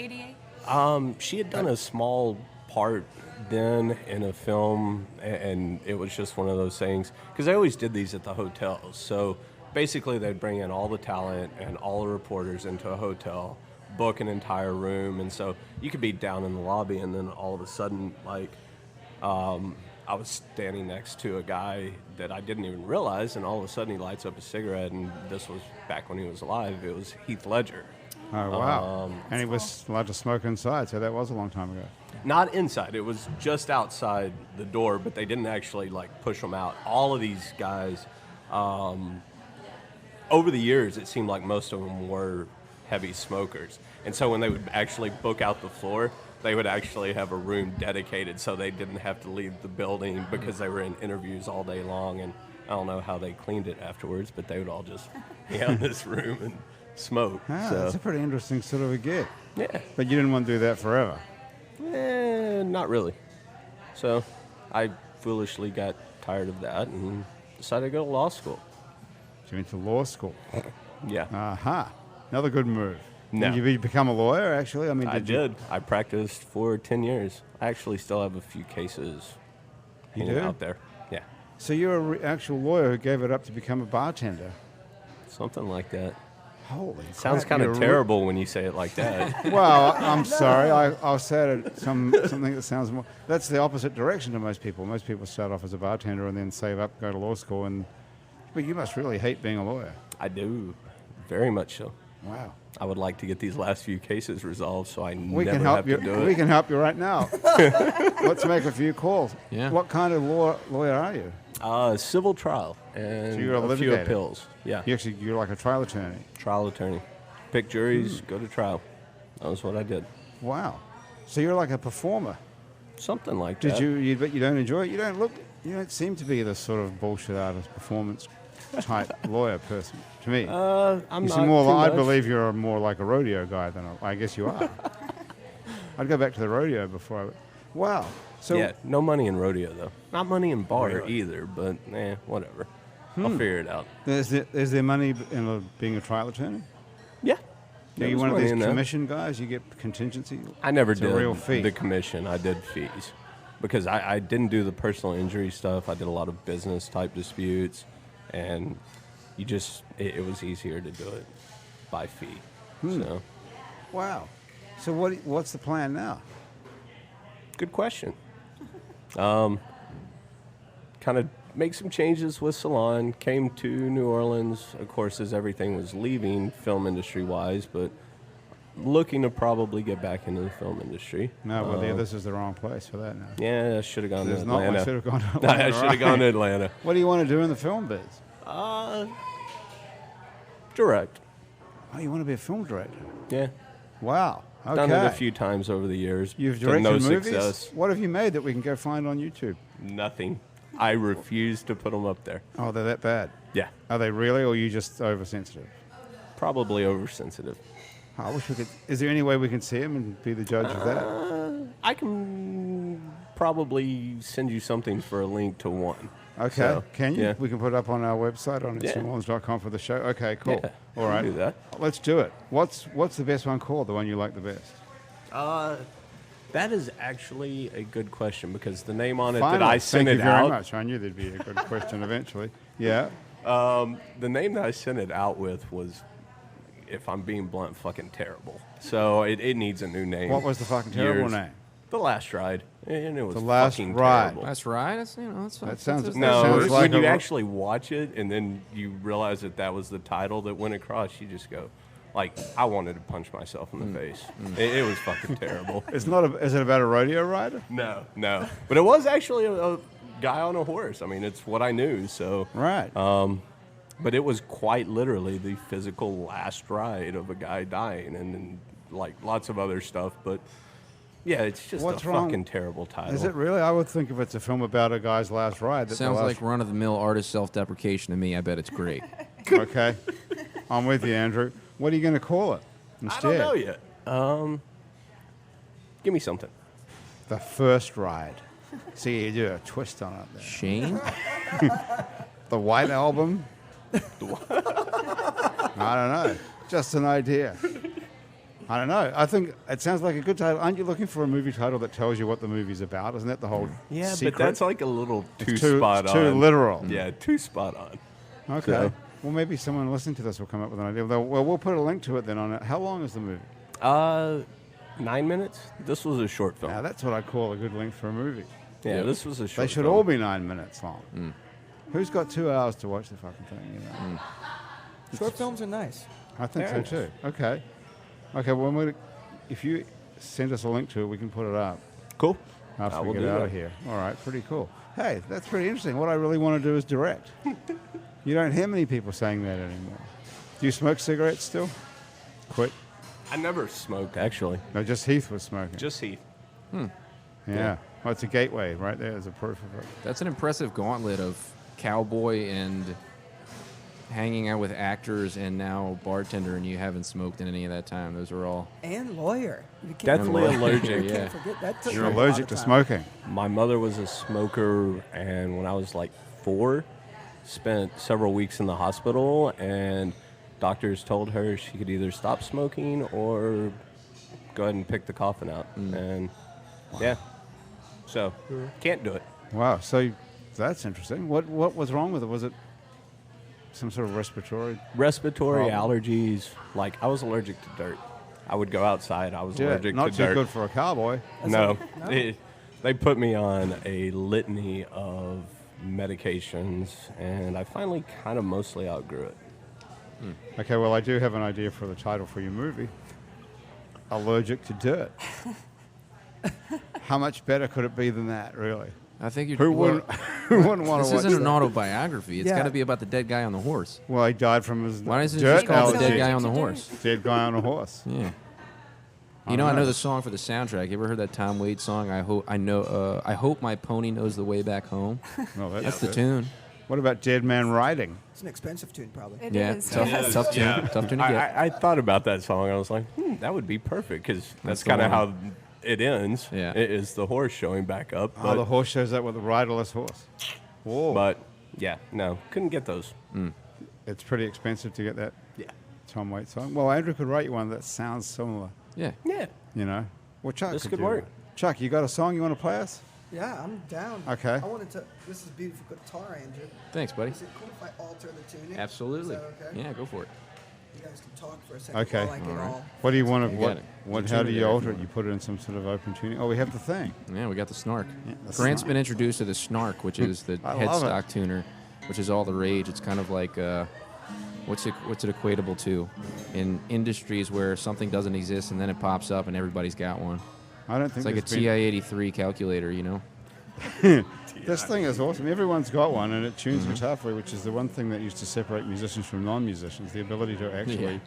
88. She had done a small part then in a film, and it was just one of those things, because they always did these at the hotels. So basically they'd bring in all the talent and all the reporters into a hotel, book an entire room, and so you could be down in the lobby, and then all of a sudden, like, I was standing next to a guy that I didn't even realize, and all of a sudden he lights up a cigarette, and this was back when he was alive. It was Heath Ledger. Oh, wow. And he was allowed to smoke inside, so that was a long time ago. Not inside. It was just outside the door, but they didn't actually, like, push them out. All of these guys, over the years, it seemed like most of them were heavy smokers. And so when they would actually book out the floor, they would actually have a room dedicated so they didn't have to leave the building because they were in interviews all day long. And I don't know how they cleaned it afterwards, but they would all just be out in this room and smoke. Ah, so. That's a pretty interesting sort of a gig. Yeah. But you didn't want to do that forever. Not really. So I foolishly got tired of that and decided to go to law school. So you went to law school. Yeah. Aha. Another good move. No. Did you become a lawyer, actually? I mean, I did. I practiced for 10 years. I actually still have a few cases hanging out there. Yeah. So you're an actual lawyer who gave it up to become a bartender. Something like that. Holy Sounds crap, kind of you're terrible when you say it like that. Well, I'm sorry. I'll say it something that sounds more... That's the opposite direction to most people. Most people start off as a bartender and then save up, go to law school. But you must really hate being a lawyer. I do. Very much so. Wow. I would like to get these last few cases resolved so I We never can have help to you. do it. We can help you right now. Let's make a few calls. Yeah. What kind of lawyer are you? Civil trial and So you're a a few litigator. appeals. Yeah. You're like a trial attorney. Trial attorney. Pick juries, go to trial. That was what I did. Wow. So you're like a performer. Something like Did that. but you don't enjoy it? You don't seem to be the sort of bullshit artist performance type lawyer person to me. I'm You not seem more too I much. believe you're more like a rodeo guy than I guess you are. I'd go back to the rodeo before I... Wow. So Yeah, no money in rodeo, though. Not money in bar Really? either, but, whatever. I'll figure it out. is there money in being a trial attorney? Yeah. Are There you was one of money these in that. commission guys? You get contingency? I never It's a did real fee. the commission. I did fees. Because I didn't do the personal injury stuff. I did a lot of business type disputes. And you just, it was easier to do it by fee. So, Wow. So what's the plan now? good question. Kind of make some changes with Salon. Came to New Orleans, of course, as everything was leaving film industry wise, but looking to probably get back into the film industry. No, well, this is the wrong place for that now. Yeah, I should have gone to There's not. I Atlanta. should have gone to I Atlanta. should have gone to Atlanta. What do you want to do in the film biz? Direct. Oh, you want to be a film director? Yeah. Wow. Okay. Done it a few times over the years. You've to directed no movies? success. What have you made that we can go find on YouTube? Nothing. I refuse to put them up there. Oh, they're that bad? Yeah. Are they really, or are you just oversensitive? Probably oversensitive. I wish we could. Is there any way we can see them and be the judge of that? I can probably send you something for a link to one. Okay. So, Can you? yeah. We can put it up on our website on Yeah. neworleans.com for the show. Okay, cool. Yeah, All right. we can do that. Let's do it. What's the best one called? The one you like the best? That is actually a good question because the name on it Finally. that I sent Thank it you very out. much. I knew there'd be a good question eventually. Yeah. The name that I sent it out with was, if I'm being blunt, fucking terrible. So it needs a new name. What was the fucking terrible Years. name? The Last Ride, and it was The Last fucking Ride. terrible. That's right. That's, that's That sounds- that's- No, sounds when like you a- actually watch it and then you realize that was the title that went across, you just go, like, I wanted to punch myself in the face. It was fucking terrible. It's not. Is it about a rodeo rider? No. But it was actually a guy on a horse. I mean, it's what I knew, so. Right. But it was quite literally the physical last ride of a guy dying and like, lots of other stuff, but. Yeah, it's just What's a wrong? fucking terrible title. Is it really? I would think if it's a film about a guy's last ride. That Sounds the like last, run-of-the-mill artist self-deprecation to me. I bet it's great. Okay. I'm with you, Andrew. What are you going to call it I instead? don't know yet. Give me something. The First Ride. See, you do a twist on it there. Shane? The White Album? I don't know. Just an idea. I don't know. I think it sounds like a good title. Aren't you looking for a movie title that tells you what the movie's about? Isn't that the whole Yeah, secret? but that's like a little It's too spot on. too literal. Yeah, too spot on. Okay. So- Well, maybe someone listening to this will come up with an idea. Well, we'll put a link to it then on it. How long is the movie? 9 minutes. This was a short film. Now, that's what I call a good length for a movie. Yeah, this was a short. They should film. all be 9 minutes long. Who's got 2 hours to watch the fucking thing? You know? Short films are nice. I think Very so too. Okay. Okay. Well, if you send us a link to it, we can put it up Cool. after I we will get do out that. of here. All right. Pretty cool. Hey, that's pretty interesting. What I really want to do is direct. You don't hear many people saying that anymore. Do you smoke cigarettes still? Quit. I never smoked actually. No, just Heath was smoking. Just Heath. Yeah. Well, it's a gateway right there as a proof of it. That's an impressive gauntlet of cowboy and hanging out with actors and now bartender, and you haven't smoked in any of that time. Those are all. And lawyer. You can't Definitely forget- allergic. You Yeah. can't forget that. took You're me a lot allergic of to time. smoking. My mother was a smoker, and when I was like 4, spent several weeks in the hospital, and doctors told her she could either stop smoking or go ahead and pick the coffin out. And yeah, so can't do it. Wow. So that's interesting. What was wrong with it? Was it some sort of respiratory? Respiratory Problem. allergies, like I was allergic to dirt. I would go outside, I was Yeah, allergic not to too dirt. good for a cowboy. No, they put me on a litany of medications, and I finally kind of mostly outgrew it. Okay, well, I do have an idea for the title for your movie. Allergic to dirt. How much better could it be than that, really? I think you're. Who wouldn't, who wouldn't want This to watch isn't an that? autobiography. It's Yeah. got to be about the dead guy on the horse. Well, he died from his Why isn't it dirt just called the allergy. dead guy on the horse? Dead guy on a horse. Yeah. I You know, don't I know. know the song for the soundtrack. You ever heard that Tom Waits song? I hope my pony knows the way back home. Well, That's the it. tune. What about Dead Man Riding? It's an expensive tune, probably. It Yeah, is. tough, yes. tough tune, tough tune to get. I thought about that song. I was like, that would be perfect because that's the kind of one. how it ends. Yeah. It is the horse showing back up. Oh, But, the horse shows up with a riderless horse. Whoa. but yeah, no, couldn't get those. It's pretty expensive to get that Yeah. Tom Waits song. Well, Andrew could write you one that sounds similar, Yeah. Yeah. you know? Well, Chuck This could could do work. one. Chuck, you got a song you want to play us? Yeah, I'm down. Okay. I wanted to. This is beautiful guitar, Andrew. Thanks, buddy. Is it cool if I alter the tuning? Absolutely. Is that okay? Yeah, go for it. You guys can talk for a second. Okay. While I get all. What do you want to, You got it. how Tune do it you there if alter you it? want. You put it in some sort of open tuning? Oh, we have the thing. Yeah, we got the snark. the Grant's snark. been introduced to the snark, which is the I love it. headstock tuner, which is all the rage. It's kind of like what's it equatable to in industries where something doesn't exist and then it pops up and everybody's got one. I don't think It's like a there's been- TI-83 calculator, you know? This thing is awesome. Everyone's got one, and it tunes guitar for you, which is the one thing that used to separate musicians from non-musicians, the ability to actually... Yeah.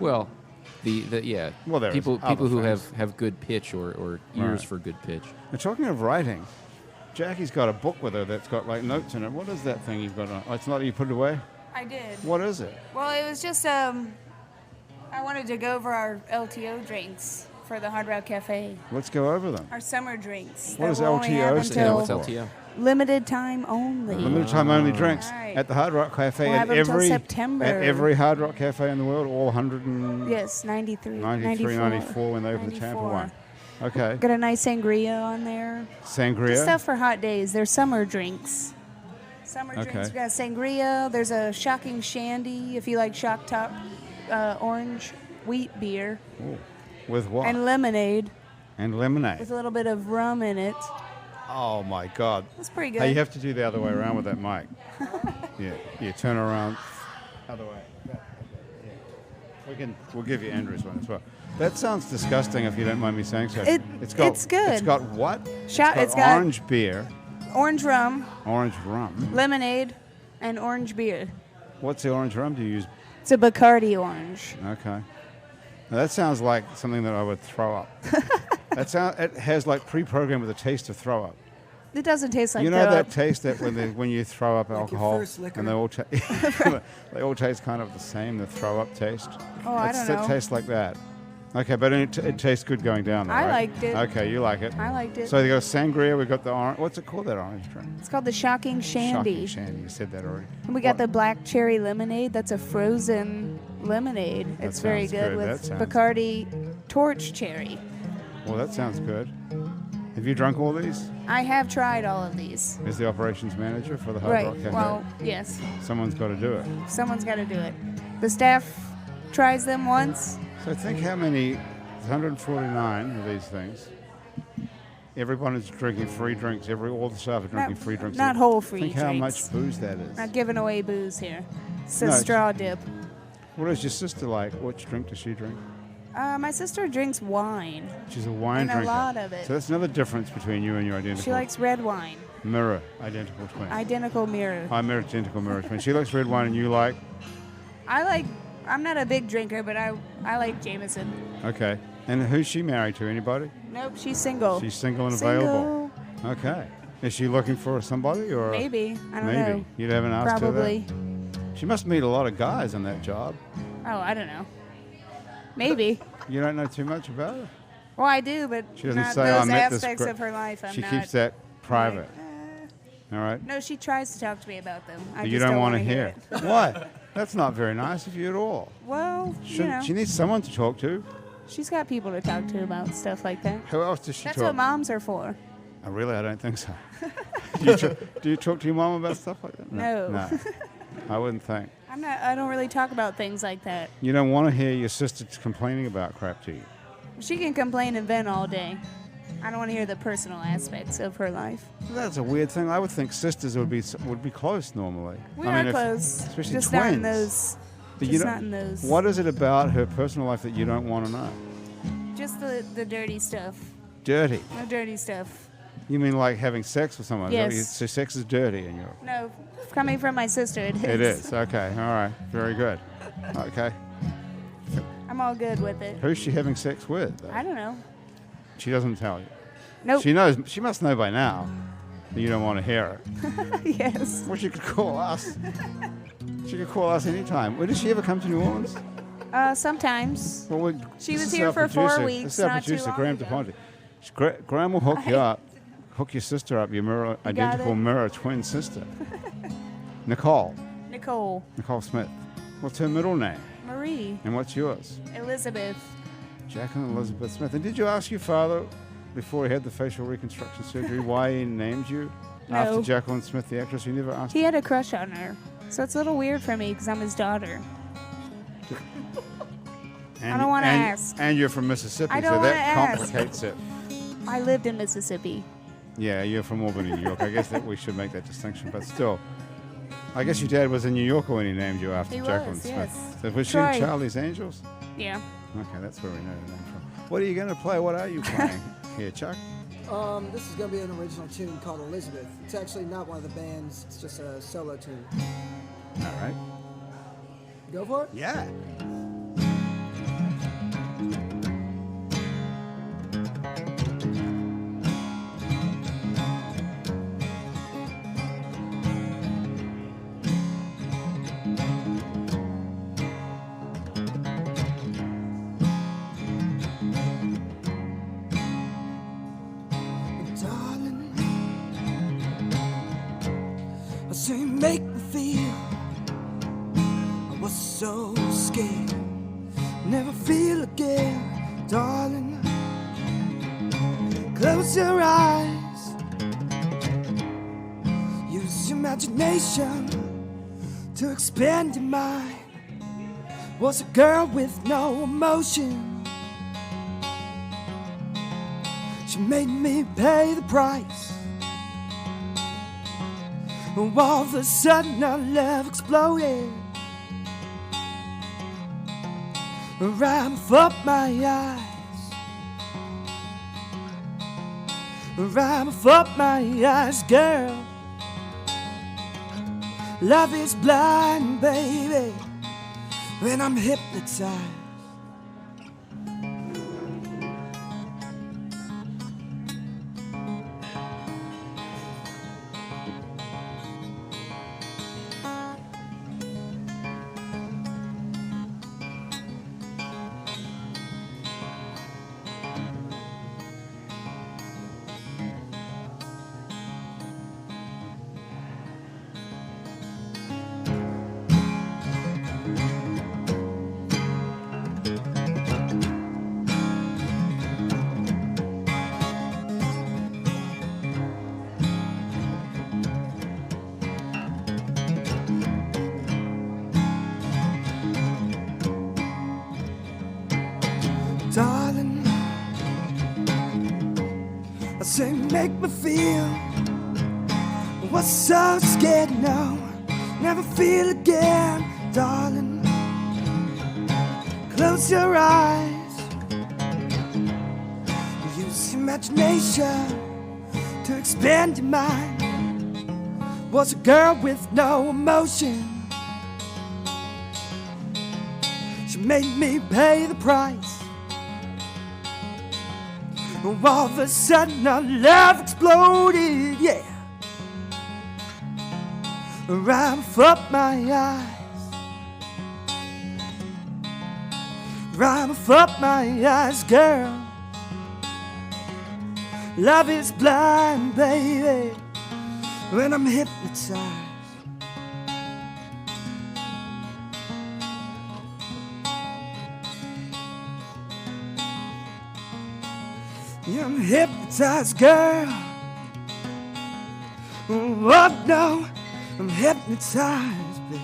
Well, yeah. Well, there is people other who things. have good pitch or ears Right. for good pitch. And talking of writing, Jackie's got a book with her that's got, like, notes in it. What is that thing you've got on? Oh, it's not you put it away? I did. What is it? Well, it was just I wanted to go over our LTO drinks for the Hard Rock Cafe. Let's go over them. Our summer drinks. What that does we'll only LTO have stand Yeah, until what's for? LTO? limited time only. Limited time only drinks Right. at the Hard Rock Cafe We'll at have them till every September. at every Hard Rock Cafe in the world, all 193, Yes, 93, 94 when they opened the Tampa 94. one. Okay. Got a nice sangria on there. Sangria. Just stuff for hot days. They're summer drinks. Summer Okay. drinks. We got sangria. There's a shocking shandy if you like shock top orange wheat beer Ooh. With what? and lemonade And lemonade. with a little bit of rum in it. Oh my God. That's pretty good. Hey, you have to do the other way around with that mic. Yeah, turn around. Other way. Yeah. We'll give you Andrew's one as well. That sounds disgusting if you don't mind me saying so. It's good. It's got what? It's got orange beer, orange rum, orange rum. lemonade, and orange beer. What's the orange rum do you use? It's a Bacardi orange. Okay. Now that sounds like something that I would throw up. It has like pre-programmed with a taste of throw up. It doesn't taste like You know throw that up. taste that when you throw up Like your alcohol first liquor. and they all taste kind of the same, the throw up taste. Oh, I don't know. It tastes like that. Okay, but it tastes good going down there, I right? liked it. Okay, you like it. I liked it. So you got sangria, we got the orange. What's it called, that orange drink? It's called the Shocking Shandy. Shocking Shandy, you said that already. And we got What? the black cherry lemonade. That's a frozen lemonade. That It's very sounds good good. with That sounds- Bacardi torch cherry. Well, that sounds good. Have you drunk all these? I have tried all of these. Is the operations manager for the Hard Right. Rock Cafe? Well, yes. Someone's got to do it. Someone's got to do it. The staff tries them once. So think how many, 149 of these things. Everyone is drinking free drinks. All the staff are drinking free drinks. Not whole free Think drinks. how much booze that is. Not giving away booze here. It's a No, straw dip. What is your sister like? Which drink does she drink? My sister drinks wine. She's a wine And a drinker. lot of it. So that's another difference between you and your identical She likes red wine. mirror, identical twin. Identical mirror. I'm identical mirror twin. She likes red wine and you like? I'm not a big drinker, but I like Jameson. Okay. And who's she married to? Anybody? Nope, she's single. She's single and Single. available. Okay. Is she looking for somebody or? Maybe. I don't Maybe. know. You haven't asked Probably. her that? She must meet a lot of guys on that job. Oh, I don't know. Maybe. You don't know too much about her? Well, I do, but She doesn't not say, "I those met this aspects gr-" of her life. She I'm keeps not. that private. All right? No, she tries to talk to me about them. I But just you don't want want to hear it. it. Why? That's not very nice of you at all. Well, She needs someone to talk to. she's got people to talk to about stuff like that. Who else does she That's talk what moms are for. Oh, really? I don't think so. Do you talk to your mom about stuff like that? No. No. I wouldn't think. I don't really talk about things like that. You don't want to hear your sister complaining about crap to you. She can complain and vent all day. I don't want to hear the personal aspects of her life. That's a weird thing. I would think sisters would be close normally. We I are mean, close, especially just twins. not in those. But Just not in those. What is it about her personal life that you don't want to know? Just the dirty stuff. Dirty. No dirty stuff. You mean like having sex with someone? Yes. So sex is dirty in your. No, coming from my sister, it is. It is. Okay. All right. Very good. Okay. I'm all good with it. Who's she having sex with, though? I don't know. She doesn't tell you. Nope. She knows. She must know by now that you don't want to hear it. Yes. Well, she could call us. She could call us anytime. Well, did she ever come to New Orleans? Sometimes. Well, She this was is here our for 4 producer. weeks, This is our not too producer, long Graham ago. DePonte. Graham will hook you up. Hook your sister up, your mirror, got identical it. mirror twin sister. Nicole. Nicole. Nicole Smith. What's her middle name? Marie. And what's yours? Elizabeth. Jaclyn Elizabeth Smith. And did you ask your father before he had the facial reconstruction surgery why he named you No. after Jaclyn Smith, the actress? You never asked. He had a crush on her. So it's a little weird for me because I'm his daughter. I don't wanna ask. And you're from Mississippi, I so don't that wanna ask. complicates it. I lived in Mississippi. Yeah, you're from Albany, New York. I guess that we should make that distinction, but still. I guess your dad was in New York when he named you after He Jaclyn was, Smith. yes. So was she Troy. in Charlie's Angels? Yeah. Okay, that's where we know the name from. What are you going to play? What are you playing here, Chuck? This is going to be an original tune called Elizabeth. It's actually not one of the bands. It's just a solo tune. All right. Go for it? Yeah. Darling, I say you make me feel I was so scared. Never feel again, darling. Close your eyes. Use your imagination to expand your mind. Was a girl with no emotion. She made me pay the price. And all of a sudden our love exploded. Right before my eyes. Right before my eyes, girl. Love is blind, baby, when I'm hypnotized. say make me feel what's so scared, no, never feel again, darling. Close your eyes, use imagination to expand your mind. Was a girl with no emotion. She made me pay the price. All of a sudden our love exploded, yeah. Right before my eyes, right before my eyes, girl. Love is blind, baby, when I'm hypnotized. Yeah, I'm hypnotized, girl. Oh no, I'm hypnotized, baby.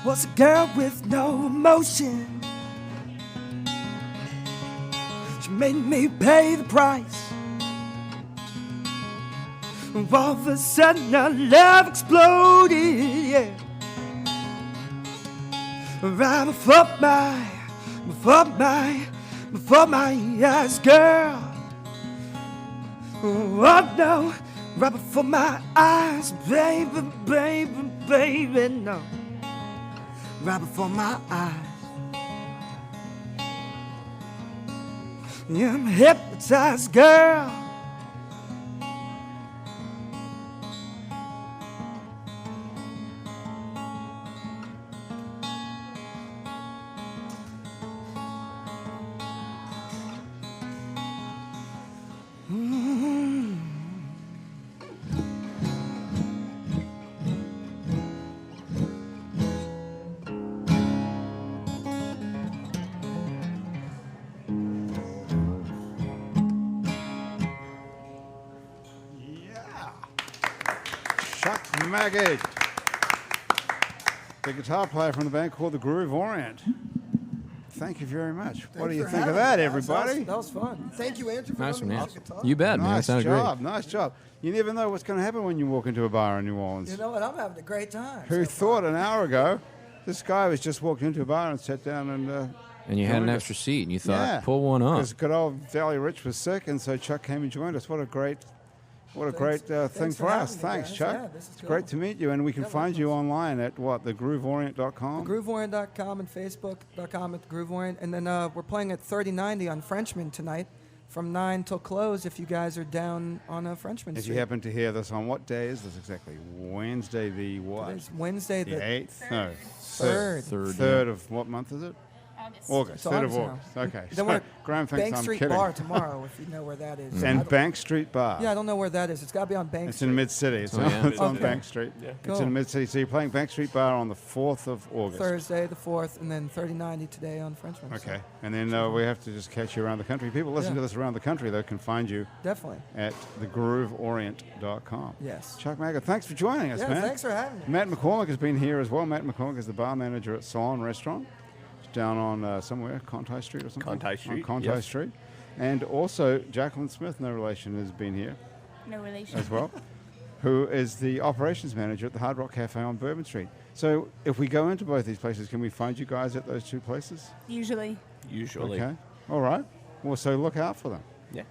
Was a girl with no emotion. She made me pay the price. All of a sudden our love exploded, yeah. Right before my eyes, girl. Oh no, right before my eyes, baby, baby, baby, no. Right before my eyes. Yeah, I'm hypnotized, girl. Magid, the guitar player from the band called the Groove Orient. Thank you very much. What do you think of that, everybody? That was fun. Thank you, Andrew, for Nice one, letting man. me use the guitar. You bet, man. That Nice sounded job, great. nice job. You never know what's going to happen when you walk into a bar in New Orleans. You know what? I'm having a great time. Who so far. thought an hour ago this guy was just walked into a bar and sat down and... And you had an joined extra us. seat, and you thought, Yeah, pull one up. because good old Valley Rich was sick, and so Chuck came and joined us. What a great thing thanks for for us. having me, Thanks, guys. Chuck. Yeah, this is It's cool. great to meet you, and we can Yeah, find you online at what, thegrooveorient.com? GrooveOrient.com and Facebook.com at Groove Orient. And then we're playing at 3090 on Frenchman tonight from 9 till close if you guys are down on a Frenchman If Street. you happen to hear this on what day is this exactly? Wednesday the what? Today's Wednesday The the 8th? No. third. Third of what month is it? August. It's 3rd of August August. Okay. Then we're Graham thinks Bank I'm Street kidding. Bar tomorrow, if you know where that is. I And don't- Bank Street Bar. Yeah, I don't know where that is. It's got to be on Bank It's Street. in Mid-City. It's, Oh, yeah. it's on Okay. Bank Street. Yeah. It's Cool. in Mid-City. So you're playing Bank Street Bar on the 4th of August. Thursday the 4th, and then 3090 today on Frenchman. so Okay. And then we have to just catch you around the country. People listening Yeah. to this around the country, though, can find you definitely. at thegrooveorient.com. Yes. Chuck Magid, thanks for joining us, Yeah, man. thanks for having me. Matt McCormick has been here as well. Matt McCormick is the bar manager at Salon Restaurant. It's down on somewhere, Conti Street or something? Conti Street, On Conti yes. Street. And also, Jaclyn Smith, no relation, has been here No relation. as well, who is the operations manager at the Hard Rock Cafe on Bourbon Street. So if we go into both these places, can we find you guys at those two places? Usually. Usually. Okay. All right. Well, so look out for them. Yeah.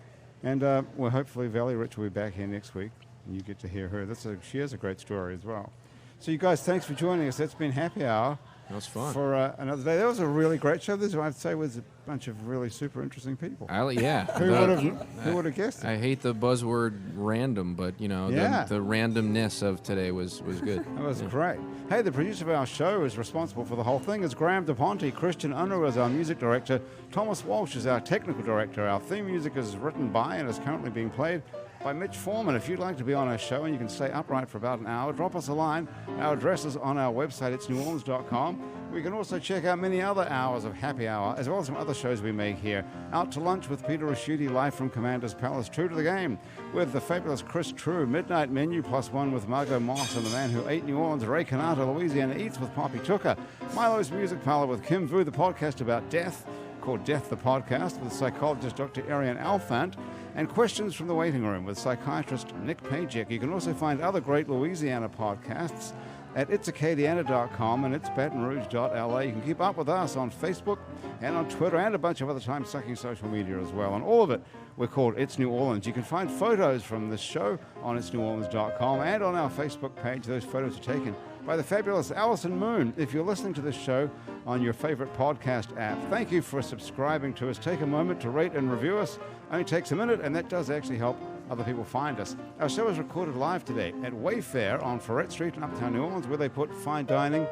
And well, hopefully Valley Rich will be back here next week, and you get to hear her. She has a great story as well. So you guys, thanks for joining us. That's been Happy Hour That was fun. for another day. That was a really great show. This, I have to say, was bunch of really super interesting people. Yeah. Who would have guessed it? I hate the buzzword random, but the randomness of today was good. That was great. Hey, the producer of our show is responsible for the whole thing. It's Graham DePonte. Christian Unruh is our music director. Thomas Walsh is our technical director. Our theme music is written by and is currently being played by Mitch Foreman. If you'd like to be on our show and you can stay upright for about an hour, drop us a line. Our address is on our website, it's neworleans.com. We can also check out many other hours of Happy Hour, as well as some other shows we make here. Out to Lunch with Peter Raschuti, live from Commander's Palace, True to the Game, with the fabulous Chris True, Midnight Menu +1 with Margot Moss and the man who ate New Orleans, Ray Canata, Louisiana Eats with Poppy Tooker, Milo's Music Parlor with Kim Vu, the podcast about death, called Death the Podcast, with psychologist Dr. Ariane Alphant, and Questions from the Waiting Room with psychiatrist Nick Pajek. You can also find other great Louisiana podcasts at itsacadiana.com and itsbatonrouge.la. You can keep up with us on Facebook and on Twitter and a bunch of other time-sucking social media as well. And all of it, we're called It's New Orleans. You can find photos from this show on itsneworleans.com and on our Facebook page. Those photos are taken by the fabulous Alison Moon. If you're listening to this show on your favorite podcast app, thank you for subscribing to us. Take a moment to rate and review us. Only takes a minute, and that does actually help other people find us. Our show is recorded live today at Wayfare on Orient Street in Uptown New Orleans, where they put fine dining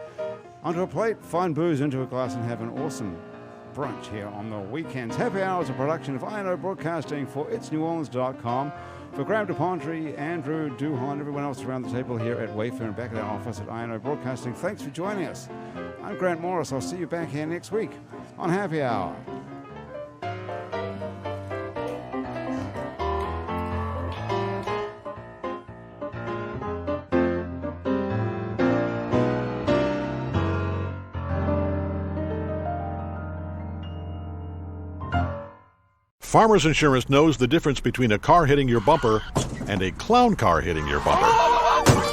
onto a plate, fine booze into a glass, and have an awesome brunch here on the weekends. Happy Hour is a production of aand Broadcasting for itsneworleans.com. For Graham DePonte, Andrew, Duhon, everyone else around the table here at Wayfare and back at our office at aand Broadcasting, thanks for joining us. I'm Grant Morris. I'll see you back here next week on Happy Hour. Farmers Insurance knows the difference between a car hitting your bumper and a clown car hitting your bumper.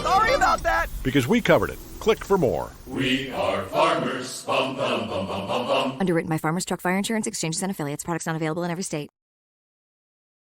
Sorry about that. Because we covered it. Click for more. We are farmers. Bum, bum, bum, bum, bum, bum. Underwritten by Farmers Truck Fire Insurance Exchanges and Affiliates. Products not available in every state.